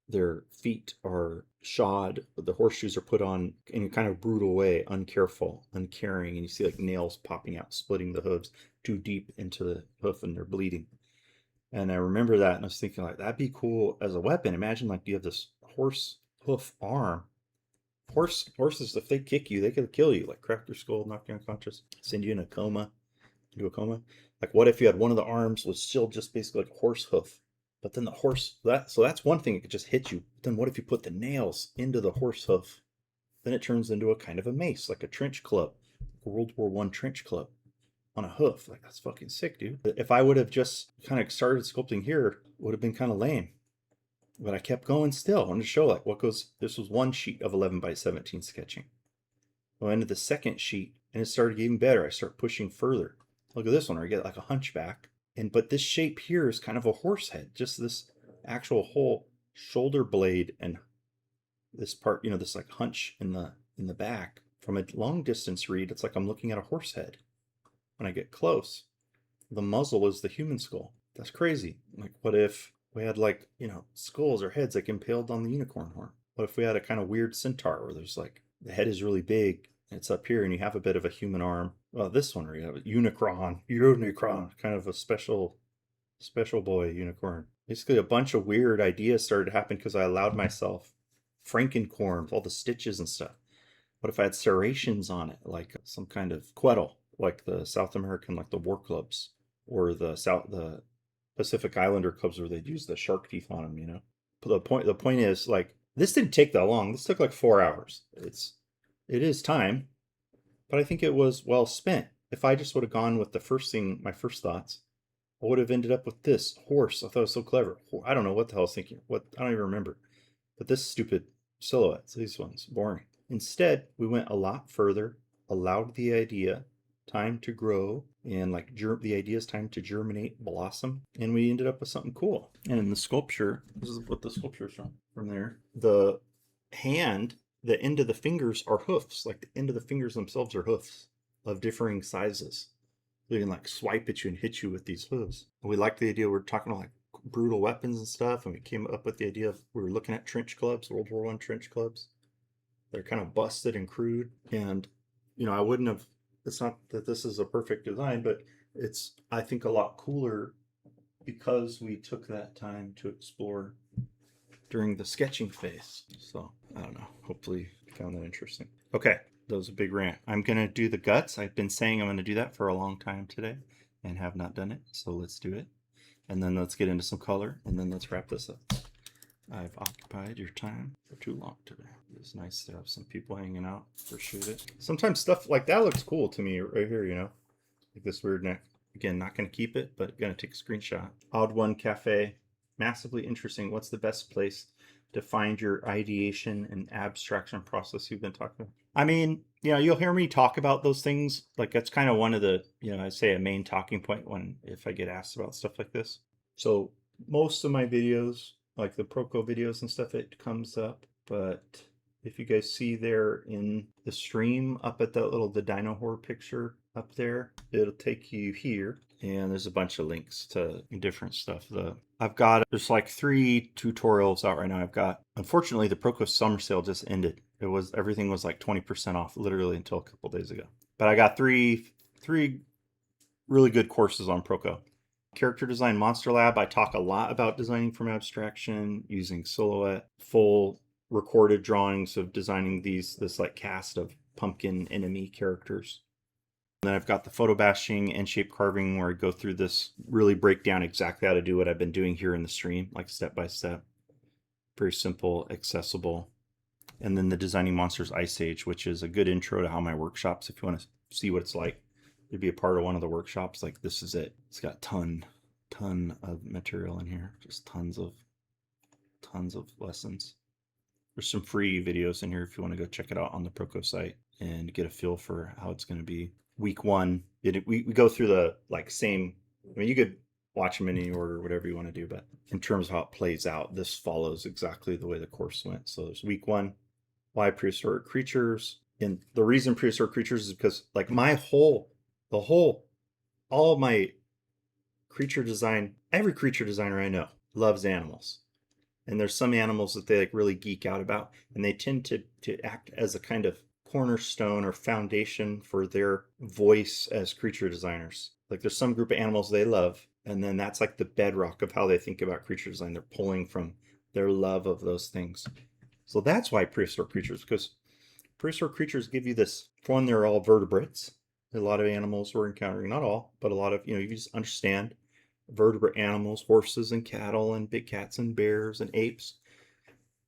their feet are shod, the horseshoes are put on in a kind of brutal way, uncareful, uncaring, and you see like nails popping out, splitting the hooves too deep into the hoof, and they're bleeding. And I remember that, and I was thinking like, that'd be cool as a weapon. Imagine like you have this horse hoof arm. Horses, if they kick you, they could kill you, like crack your skull, knock you unconscious, send you in a coma, into a coma. Like, what if you had one of the arms was still just basically like a horse hoof, but then the horse, so that's one thing, it could just hit you. Then what if you put the nails into the horse hoof? Then it turns into a kind of a mace, like a trench club, a World War I trench club on a hoof. Like, that's fucking sick, dude. If I would have just kind of started sculpting here, it would have been kind of lame. But I kept going still. I wanted to show like what goes. This was one sheet of 11 by 17 sketching. I went into the second sheet, and it started getting better. I start pushing further. Look at this one, where I get like a hunchback. But this shape here is kind of a horse head. Just this actual whole shoulder blade and this part, this like hunch in the back. From a long distance read, it's like I'm looking at a horse head. When I get close, the muzzle is the human skull. That's crazy. Like, what if we had like, skulls or heads like impaled on the unicorn horn? What if we had a kind of weird centaur where there's like, the head is really big, and it's up here, and you have a bit of a human arm? Well, this one where you have a Unicron, kind of a special boy unicorn. Basically, a bunch of weird ideas started to happen because I allowed myself Frankencorn, all the stitches and stuff. What if I had serrations on it, like some kind of quettle, like the South American, like the war clubs, or the Pacific Islander clubs where they'd use the shark teeth on them, But the point is, like, this didn't take that long. This took like 4 hours. It is time, but I think it was well spent. If I just would have gone with my first thoughts, I would have ended up with this horse. I thought it was so clever. I don't know what the hell I was thinking. I don't even remember. But this stupid silhouettes, these ones, boring. Instead, we went a lot further, allowed the idea time to grow, and like the idea's time to germinate, blossom, and we ended up with something cool. And in the sculpture, this is what the sculpture is from there. The hand, the end of the fingers are hoofs. Like, the end of the fingers themselves are hoofs of differing sizes. They can like swipe at you and hit you with these hooves. And we liked the idea. We're talking about like brutal weapons and stuff, and we came up with the idea of, we were looking at trench clubs, World War I trench clubs. They're kind of busted and crude, and I wouldn't have. It's not that this is a perfect design, but it's, I think, a lot cooler because we took that time to explore during the sketching phase. So I don't know. Hopefully you found that interesting. Okay, that was a big rant. I'm gonna do the guts. I've been saying I'm gonna do that for a long time today, and have not done it. So let's do it, and then let's get into some color, and then let's wrap this up. I've occupied your time for too long today. It's nice to have some people hanging out. Appreciate it. Sometimes stuff like that looks cool to me right here, like this weird neck. Again, not going to keep it, but going to take a screenshot. Odd One Cafe, massively interesting. What's the best place to find your ideation and abstraction process you've been talking about? I mean, you'll hear me talk about those things. Like, that's kind of one of the, I'd say a main talking point if I get asked about stuff like this. So most of my videos, like the Proco videos and stuff, it comes up. But if you guys see there in the stream up at the dino horror picture up there, it'll take you here, and there's a bunch of links to different stuff. There's like 3 tutorials out right now. Unfortunately, the Proco summer sale just ended. Everything was like 20% off literally until a couple days ago. But I got three really good courses on Proco. Character Design Monster Lab, I talk a lot about designing from abstraction, using silhouette, full recorded drawings of designing this like cast of pumpkin enemy characters. And then I've got the photo bashing and shape carving, where I go through this, really break down exactly how to do what I've been doing here in the stream, like step by step. Very simple, accessible. And then the Designing Monsters Ice Age, which is a good intro to how my workshops, if you want to see what it's like to be a part of one of the workshops, like this is it. It's got ton of material in here, just tons of lessons. There's some free videos in here if you want to go check it out on the Proco site and get a feel for how it's going to be. Week 1, we go through the same, I mean, you could watch them in any order, whatever you want to do, but in terms of how it plays out, this follows exactly the way the course went. So there's week 1, why prehistoric creatures. And the reason prehistoric creatures is because all of my creature design, every creature designer I know loves animals. And there's some animals that they really geek out about, and they tend to act as a kind of cornerstone or foundation for their voice as creature designers. Like there's some group of animals they love, and then that's like the bedrock of how they think about creature design. They're pulling from their love of those things. So that's why prehistoric creatures, because prehistoric creatures give you this, for one, they're all vertebrates. A lot of animals we're encountering, not all, but a lot of, you just understand vertebrate animals, horses and cattle and big cats and bears and apes.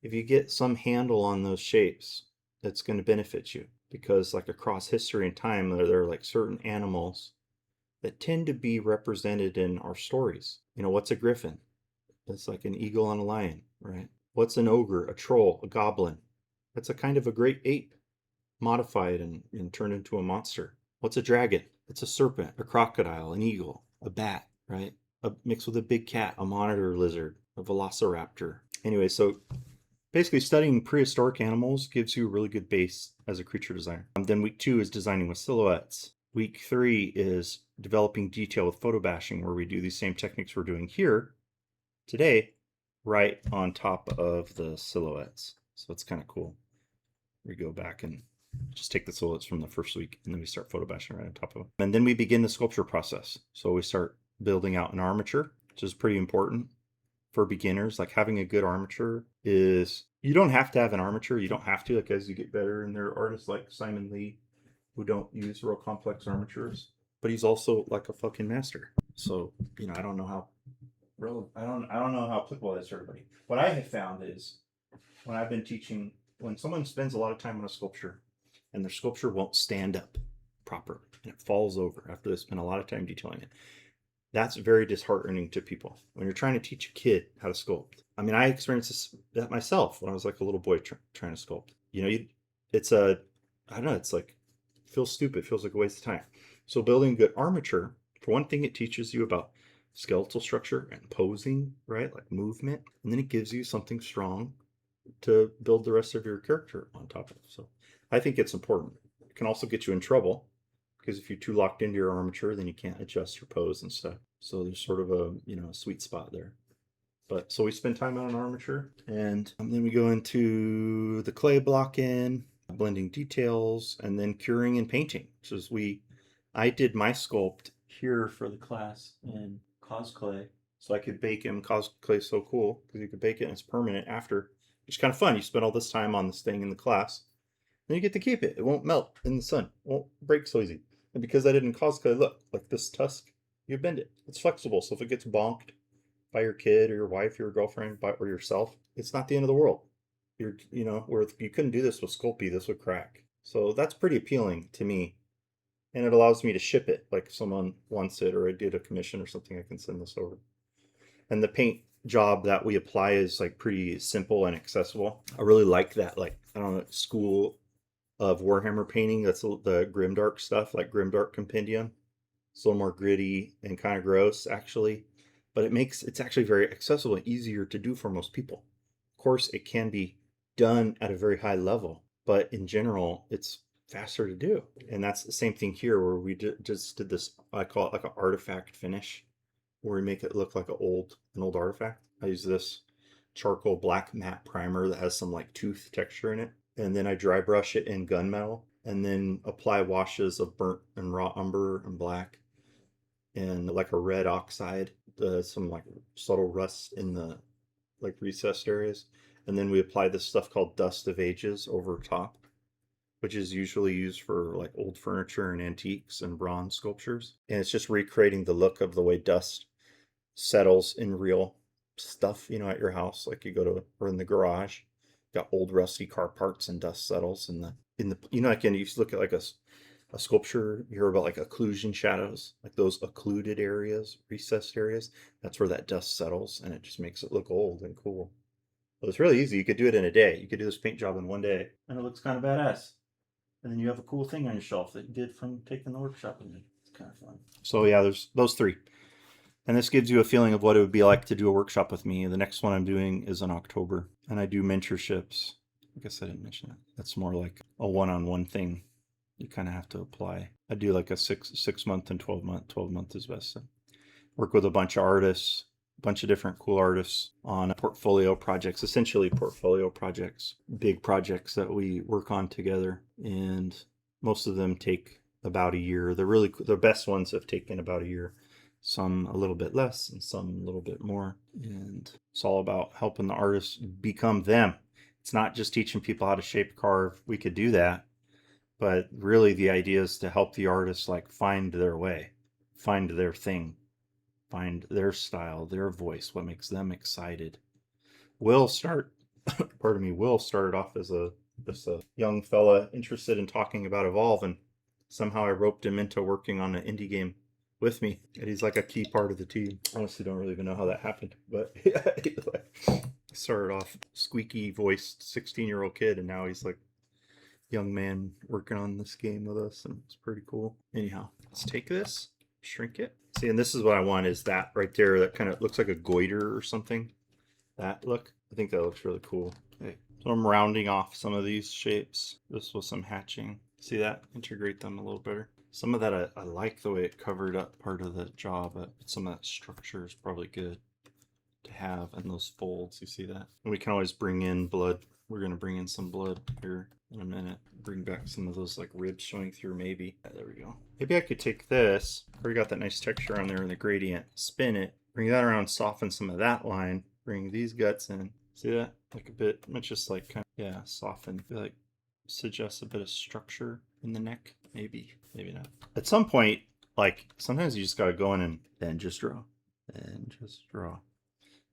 If you get some handle on those shapes, that's going to benefit you, because like across history and time, there are like certain animals that tend to be represented in our stories. What's a griffin? It's like an eagle and a lion, right? What's an ogre, a troll, a goblin? That's a kind of a great ape modified and turned into a monster. What's a dragon? It's a serpent, a crocodile, an eagle, a bat, right? Mixed with a big cat, a monitor lizard, a velociraptor. Anyway, so basically studying prehistoric animals gives you a really good base as a creature designer. Then week 2 is designing with silhouettes. Week 3 is developing detail with photo bashing, where we do these same techniques we're doing here today right on top of the silhouettes. So it's kind of cool. We go back and just take the silhouettes from the first week, and then we start photo bashing right on top of them. And then we begin the sculpture process. So we start building out an armature, which is pretty important for beginners. Like having a good armature is, you don't have to have an armature. You don't have to, like as you get better, and there are artists like Simon Lee who don't use real complex armatures, but he's also like a fucking master. So, I don't know how applicable that is to everybody. What I have found is when I've been teaching, when someone spends a lot of time on a sculpture and their sculpture won't stand up properly and it falls over after they spend a lot of time detailing it, that's very disheartening to people when you're trying to teach a kid how to sculpt. I mean, I experienced that myself when I was like a little boy trying to sculpt. I don't know, it's like, it feels stupid, it feels like a waste of time. So building good armature, for one thing, it teaches you about skeletal structure and posing, right? Like movement. And then it gives you something strong to build the rest of your character on top of. So I think it's important. It can also get you in trouble, because if you're too locked into your armature, then you can't adjust your pose and stuff. So there's sort of a sweet spot there. But so we spend time on an armature, and then we go into the clay block-in, blending details, and then curing and painting. So I did my sculpt here for the class in cosplay, so I could bake him. Cosplay is so cool because you could bake it and it's permanent after. It's kind of fun. You spend all this time on this thing in the class, then you get to keep it. It won't melt in the sun. It won't break so easy. And because I didn't cosplay, look, like this tusk, you bend it. It's flexible. So if it gets bonked by your kid or your wife or your girlfriend or yourself, it's not the end of the world. Where you couldn't do this with Sculpey, this would crack. So that's pretty appealing to me. And it allows me to ship it. Like if someone wants it or I did a commission or something, I can send this over. And the paint job that we apply is like pretty simple and accessible. I really like that, like, I don't know, school of Warhammer painting. That's the Grimdark stuff, like Grimdark Compendium. It's a little more gritty and kind of gross, actually. But it's actually very accessible and easier to do for most people. Of course, it can be done at a very high level, but in general, it's faster to do. And that's the same thing here, where we just did this, I call it like an artifact finish, where we make it look like an old artifact. I use this charcoal black matte primer that has some like tooth texture in it. And then I dry brush it in gunmetal, and then apply washes of burnt and raw umber and black and like a red oxide, some like subtle rust in the like recessed areas. And then we apply this stuff called Dust of Ages over top, which is usually used for like old furniture and antiques and bronze sculptures. And it's just recreating the look of the way dust settles in real stuff, at your house, like you go to, or in the garage. got old rusty car parts and dust settles in the you know, like, and you used to look at like a sculpture, you hear about like occlusion shadows, like those occluded areas, recessed areas. That's where that dust settles, and it just makes it look old and cool. Well, it's really easy. You could do it in a day. You could do this paint job in one day, and it looks kind of badass. And then you have a cool thing on your shelf that you did from taking the workshop with me. It's kind of fun. So yeah, there's those 3. And this gives you a feeling of what it would be like to do a workshop with me. The next one I'm doing is in October, and I do mentorships. I guess I didn't mention that. That's more like a one-on-one thing. You kind of have to apply. I do like a 6-month and 12-month. 12-month is best. Work with a bunch of artists, a bunch of different cool artists on portfolio projects, essentially portfolio projects, big projects that we work on together. And most of them take about a year. The best ones have taken about a year. Some a little bit less and some a little bit more. And it's all about helping the artists become them. It's not just teaching people how to shape carve. We could do that. But really the idea is to help the artists like find their way, find their thing, find their style, their voice, what makes them excited. Will started off as just a young fella interested in talking about Evolve, and somehow I roped him into working on an indie game with me, and he's like a key part of the team. Honestly, don't really even know how that happened, but yeah, he started off squeaky voiced 16-year-old kid, and now he's like young man working on this game with us, and it's pretty cool. Anyhow, let's take this, shrink it. See, and this is what I want, is that right there, that kind of looks like a goiter or something. That look, I think that looks really cool. Okay, so I'm rounding off some of these shapes just with some hatching. See that? Integrate them a little better. Some of that I like the way it covered up part of the jaw, but some of that structure is probably good to have in those folds. You see that? And we can always bring in blood. We're going to bring in some blood here in a minute. Bring back some of those like ribs showing through maybe. Yeah, there we go. Maybe I could take this. Already got that nice texture on there in the gradient. Spin it. Bring that around, soften some of that line. Bring these guts in. See that? Like a bit. It's just like kind of, yeah, soften. I feel like suggests a bit of structure in the neck. Maybe. Maybe not. At some point, like sometimes you just got to go in and then just draw. And just draw.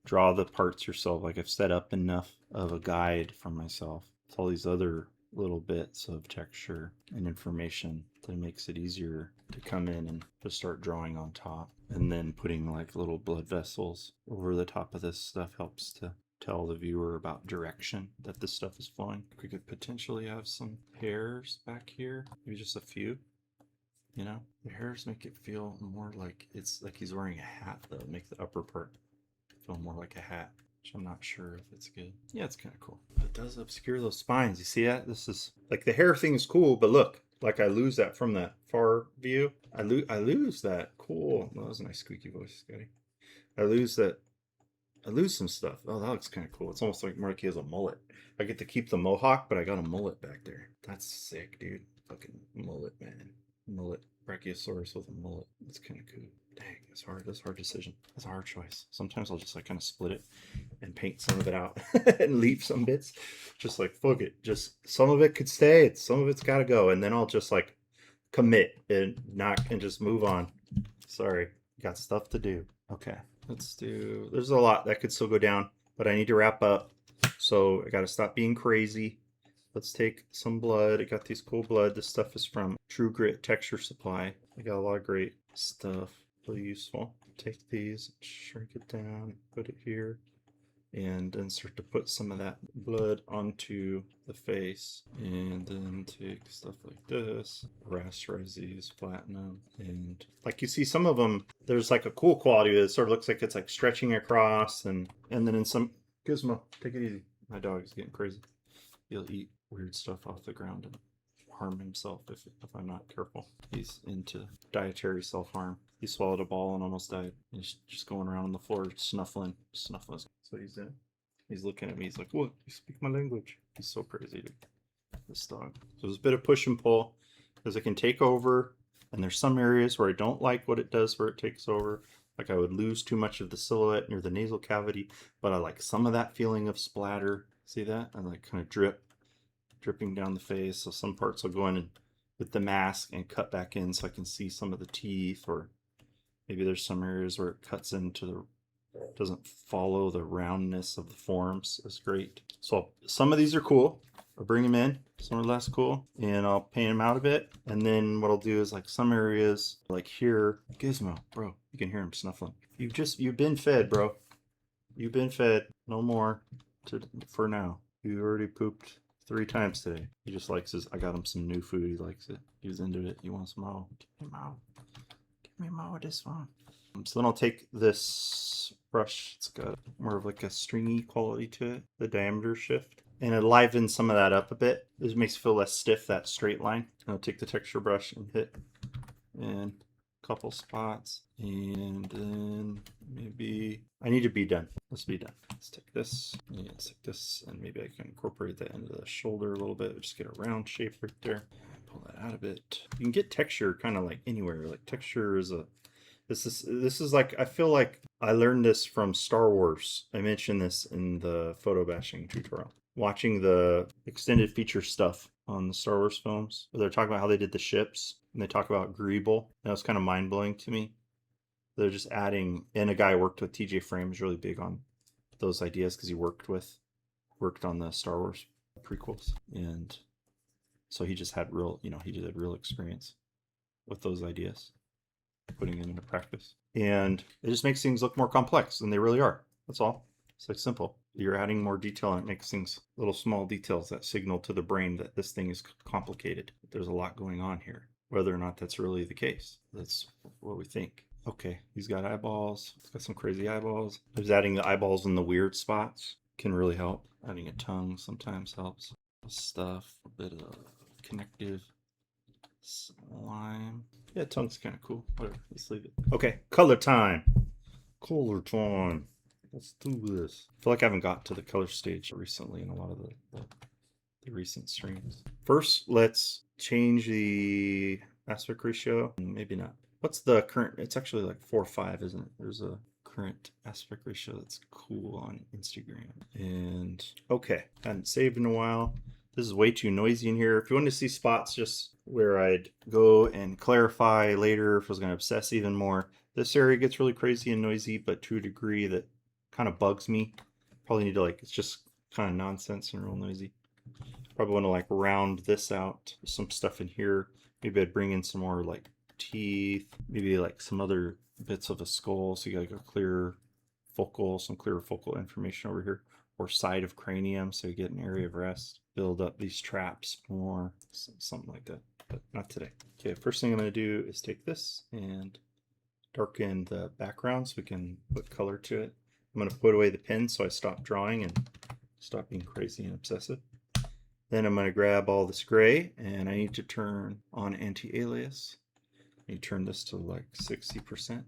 Draw the parts yourself. Like I've set up enough of a guide for myself with all these other little bits of texture and information that makes it easier to come in and just start drawing on top. And then putting like little blood vessels over the top of this stuff helps to tell the viewer about direction that this stuff is flowing. We could potentially have some hairs back here, maybe just a few. You know, the hairs make it feel more like it's like he's wearing a hat, though. Make the upper part feel more like a hat, which I'm not sure if it's good. Yeah, it's kind of cool. But it does obscure those spines. You see that? This is like the hair thing is cool, but look, like I lose that from that far view. I lose that. Cool. Well, that was a nice squeaky voice, Scotty. I lose some stuff. Oh, that looks kind of cool. It's almost like more like he has a mullet. I get to keep the mohawk, but I got a mullet back there. That's sick, dude. Fucking mullet, man. Mullet. Brachiosaurus with a mullet. That's kind of cool. Dang, that's hard. That's a hard decision. That's a hard choice. Sometimes I'll just like kind of split it and paint some of it out and leave some bits. Just like, fuck it. Just some of it could stay. Some of it's got to go. And then I'll just like commit and just move on. Sorry. Got stuff to do. Okay. Let's do, there's a lot that could still go down, but I need to wrap up. So I got to stop being crazy. Let's take some blood. I got these cool blood. This stuff is from True Grit Texture Supply. I got a lot of great stuff. Really useful. Take these, shrink it down, put it here, and then start to put some of that blood onto the face. And then take stuff like this, rasterize these, flatten them, and like you see some of them, there's like a cool quality that sort of looks like it's like stretching across, and then in some, Gizmo, take it easy. My dog is getting crazy. He'll eat weird stuff off the ground and harm himself if I'm not careful. He's into dietary self-harm. He swallowed a ball and almost died. He's just going around on the floor snuffling. That's what he's doing. He's looking at me. He's like, "What? You speak my language?" He's so crazy, dude. This dog. So there's a bit of push and pull because it can take over. And there's some areas where I don't like what it does where it takes over. Like I would lose too much of the silhouette near the nasal cavity, but I like some of that feeling of splatter. See that? I like kind of dripping down the face. So some parts will go in and with the mask and cut back in so I can see some of the teeth, or maybe there's some areas where it cuts into Doesn't follow the roundness of the forms as great. So some of these are cool. I'll bring them in. Some are less cool, and I'll paint them out a bit. And then what I'll do is like some areas, like here, Gizmo, bro, you can hear him snuffling. You've been fed, bro. You've been fed. No more for now. You already pooped 3 times today. He just likes his. I got him some new food. He likes it. He was into it. He wants more. Give me more. Give me more of this one. So then I'll take this brush. It's got more of like a stringy quality to it. The diameter shift. And it livens some of that up a bit. It makes it feel less stiff, that straight line. I'll take the texture brush and hit in a couple spots. And then maybe I need to be done. Let's be done. Let's take this and let's take this, and maybe I can incorporate the end of the shoulder a little bit. Just get a round shape right there. Pull that out a bit. You can get texture kind of like anywhere. Like texture is a this is like, I feel like I learned this from Star Wars. I mentioned this in the photo bashing tutorial. Watching the extended feature stuff on the Star Wars films, where they're talking about how they did the ships, and they talk about Greeble. That was kind of mind blowing to me. They're just adding, and a guy who worked with TJ Frame is really big on those ideas because he worked on the Star Wars prequels, and so he just had real, he did a real experience with those ideas, putting it into practice, and it just makes things look more complex than they really are. That's all. It's like simple. You're adding more detail, and it makes things little small details that signal to the brain that this thing is complicated. There's a lot going on here. Whether or not that's really the case, that's what we think. Okay, he's got eyeballs. He's got some crazy eyeballs. Just adding the eyeballs in the weird spots can really help. Adding a tongue sometimes helps. Stuff, a bit of connective slime. Yeah, tongue's kind of cool. Whatever, let's leave it. Okay, color time. Color time. Let's do this. I feel like I haven't got to the color stage recently in a lot of the recent streams. First, let's change the aspect ratio. Maybe not. What's the current? It's actually like 4:5, isn't it? There's a current aspect ratio that's cool on Instagram. And okay, hadn't saved in a while. This is way too noisy in here. If you want to see spots just where I'd go and clarify later, if I was going to obsess even more, this area gets really crazy and noisy, but to a degree that kind of bugs me. Probably need to it's just kind of nonsense and real noisy. Probably want to round this out. There's some stuff in here. Maybe I'd bring in some more teeth, maybe some other bits of a skull, so you got some clearer focal information over here, or side of cranium, so you get an area of rest. Build up these traps more, something like that, but not today. Okay, first thing I'm going to do is take this and darken the background so we can put color to it. I'm going to put away the pen so I stop drawing and stop being crazy and obsessive. Then I'm going to grab all this gray, and I need to turn on anti-alias. You turn this to 60%,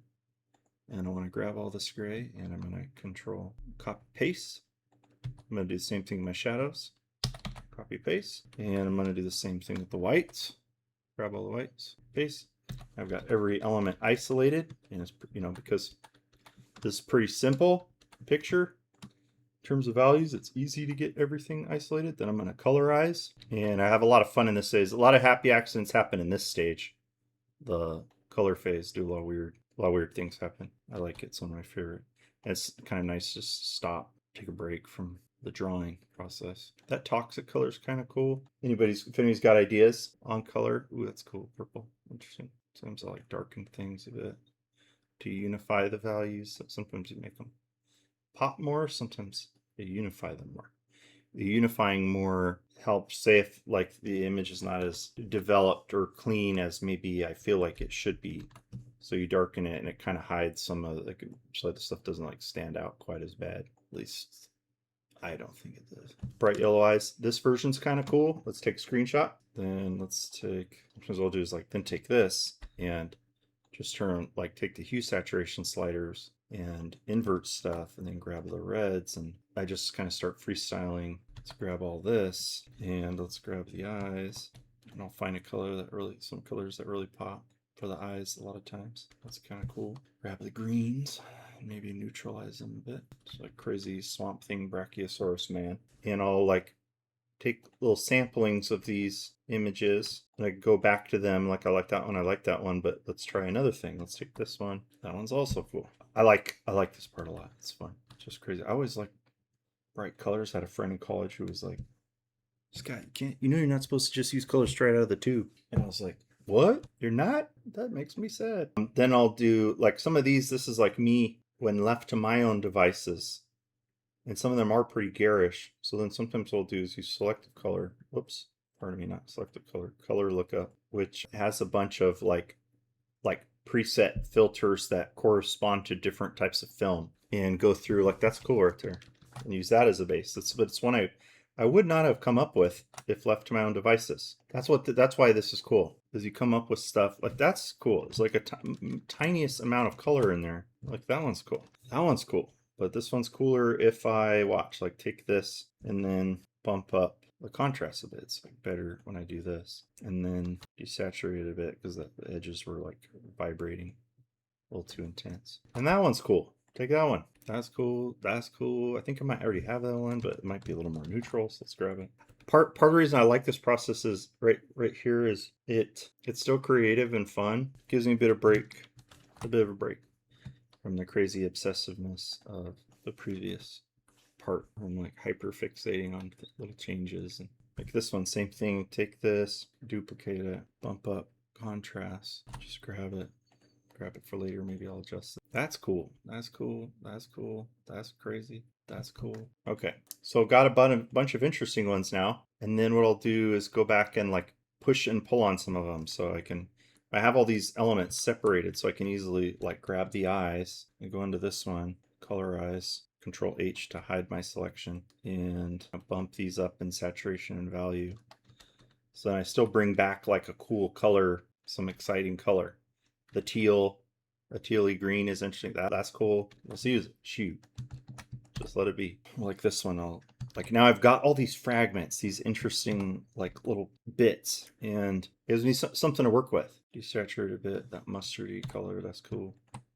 and I want to grab all this gray, and I'm going to control copy paste. I'm going to do the same thing with my shadows, copy paste, and I'm going to do the same thing with the whites. Grab all the whites, paste. I've got every element isolated, and it's because this is pretty simple picture in terms of values. It's easy to get everything isolated. Then I'm going to colorize, and I have a lot of fun in this phase. A lot of happy accidents happen in this stage. The color phase, do a lot of weird things happen. I like it. It's one of my favorite. And it's kind of nice to just stop, take a break from the drawing process. That toxic color is kind of cool. If anybody's got ideas on color, ooh, that's cool. Purple, interesting. Sometimes I like darken things a bit to unify the values. Sometimes you make them pop more. Sometimes you unify them more. The unifying more helps, say if the image is not as developed or clean as maybe I feel like it should be. So you darken it and it kind of hides some of so the stuff doesn't stand out quite as bad. At least I don't think it does. Bright yellow eyes. This version's kind of cool. Let's take a screenshot. Then let's take, what I'll do is then take this and just take the hue saturation sliders and invert stuff, and then grab the reds, and I just kind of start freestyling. Let's grab all this, and let's grab the eyes, and I'll find some colors that really pop for the eyes a lot of times. That's kind of cool. Grab the greens, and maybe neutralize them a bit. It's like crazy Swamp Thing Brachiosaurus man. And I'll
take little samplings of these images and I go back to them. Like I like that one, but let's try another thing. Let's take this one. That one's also cool. I like this part a lot. It's fun. It's just crazy. I always like bright colors. I had a friend in college who was like, Scott, you're not supposed to just use colors straight out of the tube. And I was like, what? You're not? That makes me sad. Then I'll do like some of these. This is like me when left to my own devices. And some of them are pretty garish. So then sometimes what I'll do is use selective color. Whoops. Pardon me, not selective color. Color lookup, which has a bunch of like preset filters that correspond to different types of film and go through like that's cool right there. And use that as a base. It's one I would not have come up with if left to my own devices. That's why this is cool. Is you come up with stuff like that's cool. It's like a tiniest amount of color in there. Like that one's cool. That one's cool. But this one's cooler if I watch. Like take this and then bump up the contrast a bit. It's like better when I do this. And then desaturate it a bit because the edges were like vibrating a little too intense. And that one's cool. Take that one. That's cool. That's cool. I think I might already have that one, but it might be a little more neutral. So let's grab it. Part of the reason I like this process is right here is it's still creative and fun. Gives me a bit of a break from the crazy obsessiveness of the previous part. I'm like hyper fixating on little changes. And like this one, same thing. Take this, duplicate it, bump up contrast, just grab it for later. Maybe I'll adjust it. That's cool. That's cool. That's cool. That's crazy. That's cool. Okay, so got a bunch of interesting ones now. And then what I'll do is go back and like push and pull on some of them so I have all these elements separated so I can easily like grab the eyes and go into this one, color eyes, Control H to hide my selection, and bump these up in saturation and value. So then I still bring back like a cool color, some exciting color. The teal, a tealy green is interesting. That's cool. Let's use it. Shoot. Just let it be. Like this one, now I've got all these fragments, these interesting like little bits, and it gives me something to work with. Desaturate a bit, that mustardy color, that's cool.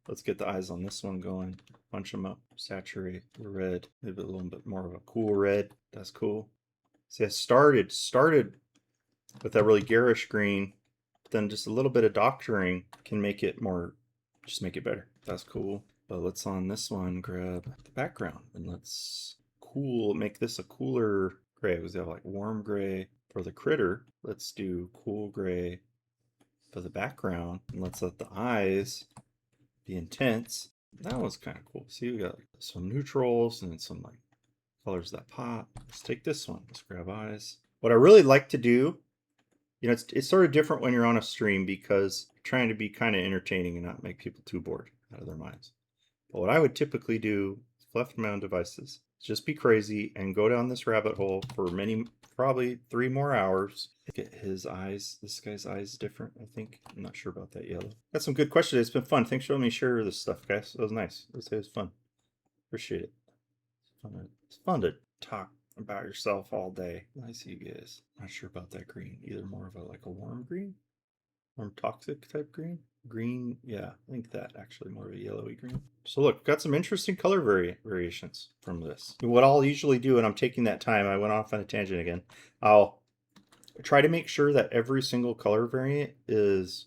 Let's get the eyes on this one going. Punch them up, saturate the red, maybe a little bit more of a cool red. That's cool. See, I started with that really garish green, but then just a little bit of doctoring can make it more, just make it better. That's cool. But let's on this one grab the background and let's make this a cooler gray. It was like warm gray for the critter. Let's do cool gray for the background, and let's let the eyes be intense. That was kind of cool. See, we got like some neutrals and then some like colors that pop. Let's take this one. Let's grab eyes. What I really like to do, it's sort of different when you're on a stream because you're trying to be kind of entertaining and not make people too bored out of their minds. But what I would typically do, left from my own devices, is just be crazy and go down this rabbit hole for probably 3 more hours. Get his eyes, this guy's eyes different, I think. I'm not sure about that yellow. Got some good questions. It's been fun. Thanks for letting me share this stuff, guys. That was nice. It was fun. Appreciate it. It's fun to talk about yourself all day. Nice you guys. Not sure about that green. Either more of a warm green? Warm toxic type green? Green, yeah, I think that actually more of a yellowy green. So look, got some interesting color variations from this. What I'll usually do, and I'm taking that time, I went off on a tangent again, I'll try to make sure that every single color variant is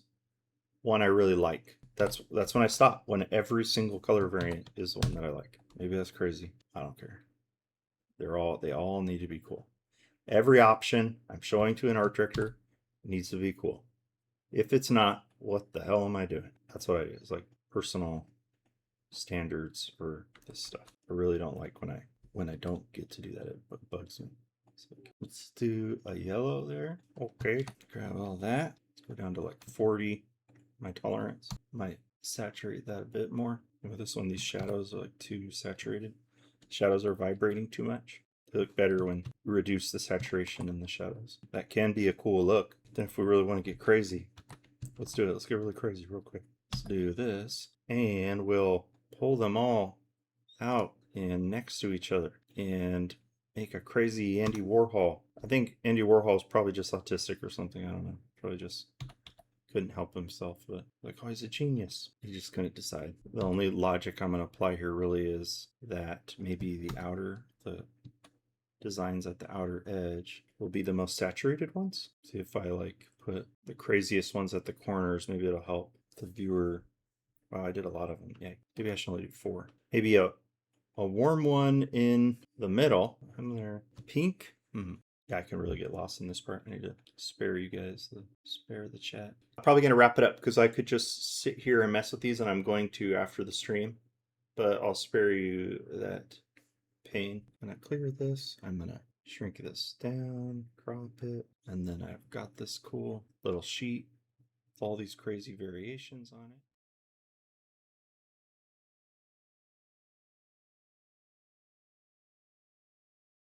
one I really like. That's when I stop, when every single color variant is the one that I like. Maybe that's crazy. I don't care. They all need to be cool. Every option I'm showing to an art director needs to be cool. If it's not, what the hell am I doing? That's what I do. It's like personal standards for this stuff. I really don't like when I don't get to do that. It bugs me. So let's do a yellow there. Okay, grab all that. Let's go down to like 40. My tolerance might saturate that a bit more. And with this one, these shadows are like too saturated. Shadows are vibrating too much. They look better when you reduce the saturation in the shadows. That can be a cool look. Then if we really want to get crazy, let's do it. Let's get really crazy real quick. Let's do this. And we'll pull them all out and next to each other and make a crazy Andy Warhol. I think Andy Warhol is probably just autistic or something. I don't know. Probably just couldn't help himself. But like, oh, he's a genius. He just couldn't decide. The only logic I'm going to apply here really is that maybe the outer, the
designs at the outer edge will be the most saturated ones. See if I like put the craziest ones at the corners, maybe it'll help the viewer. Wow, I did a lot of them. Yeah, maybe I should only do 4. Maybe a warm one in the middle. I'm there. Pink. Yeah, I can really get lost in this part. I need to spare you guys spare the chat. I'm probably gonna wrap it up because I could just sit here and mess with these, and I'm going to after the stream. But I'll spare you that pain. I'm gonna clear this. I'm gonna shrink this down, crop it, and then I've got this cool little sheet with all these crazy variations on it.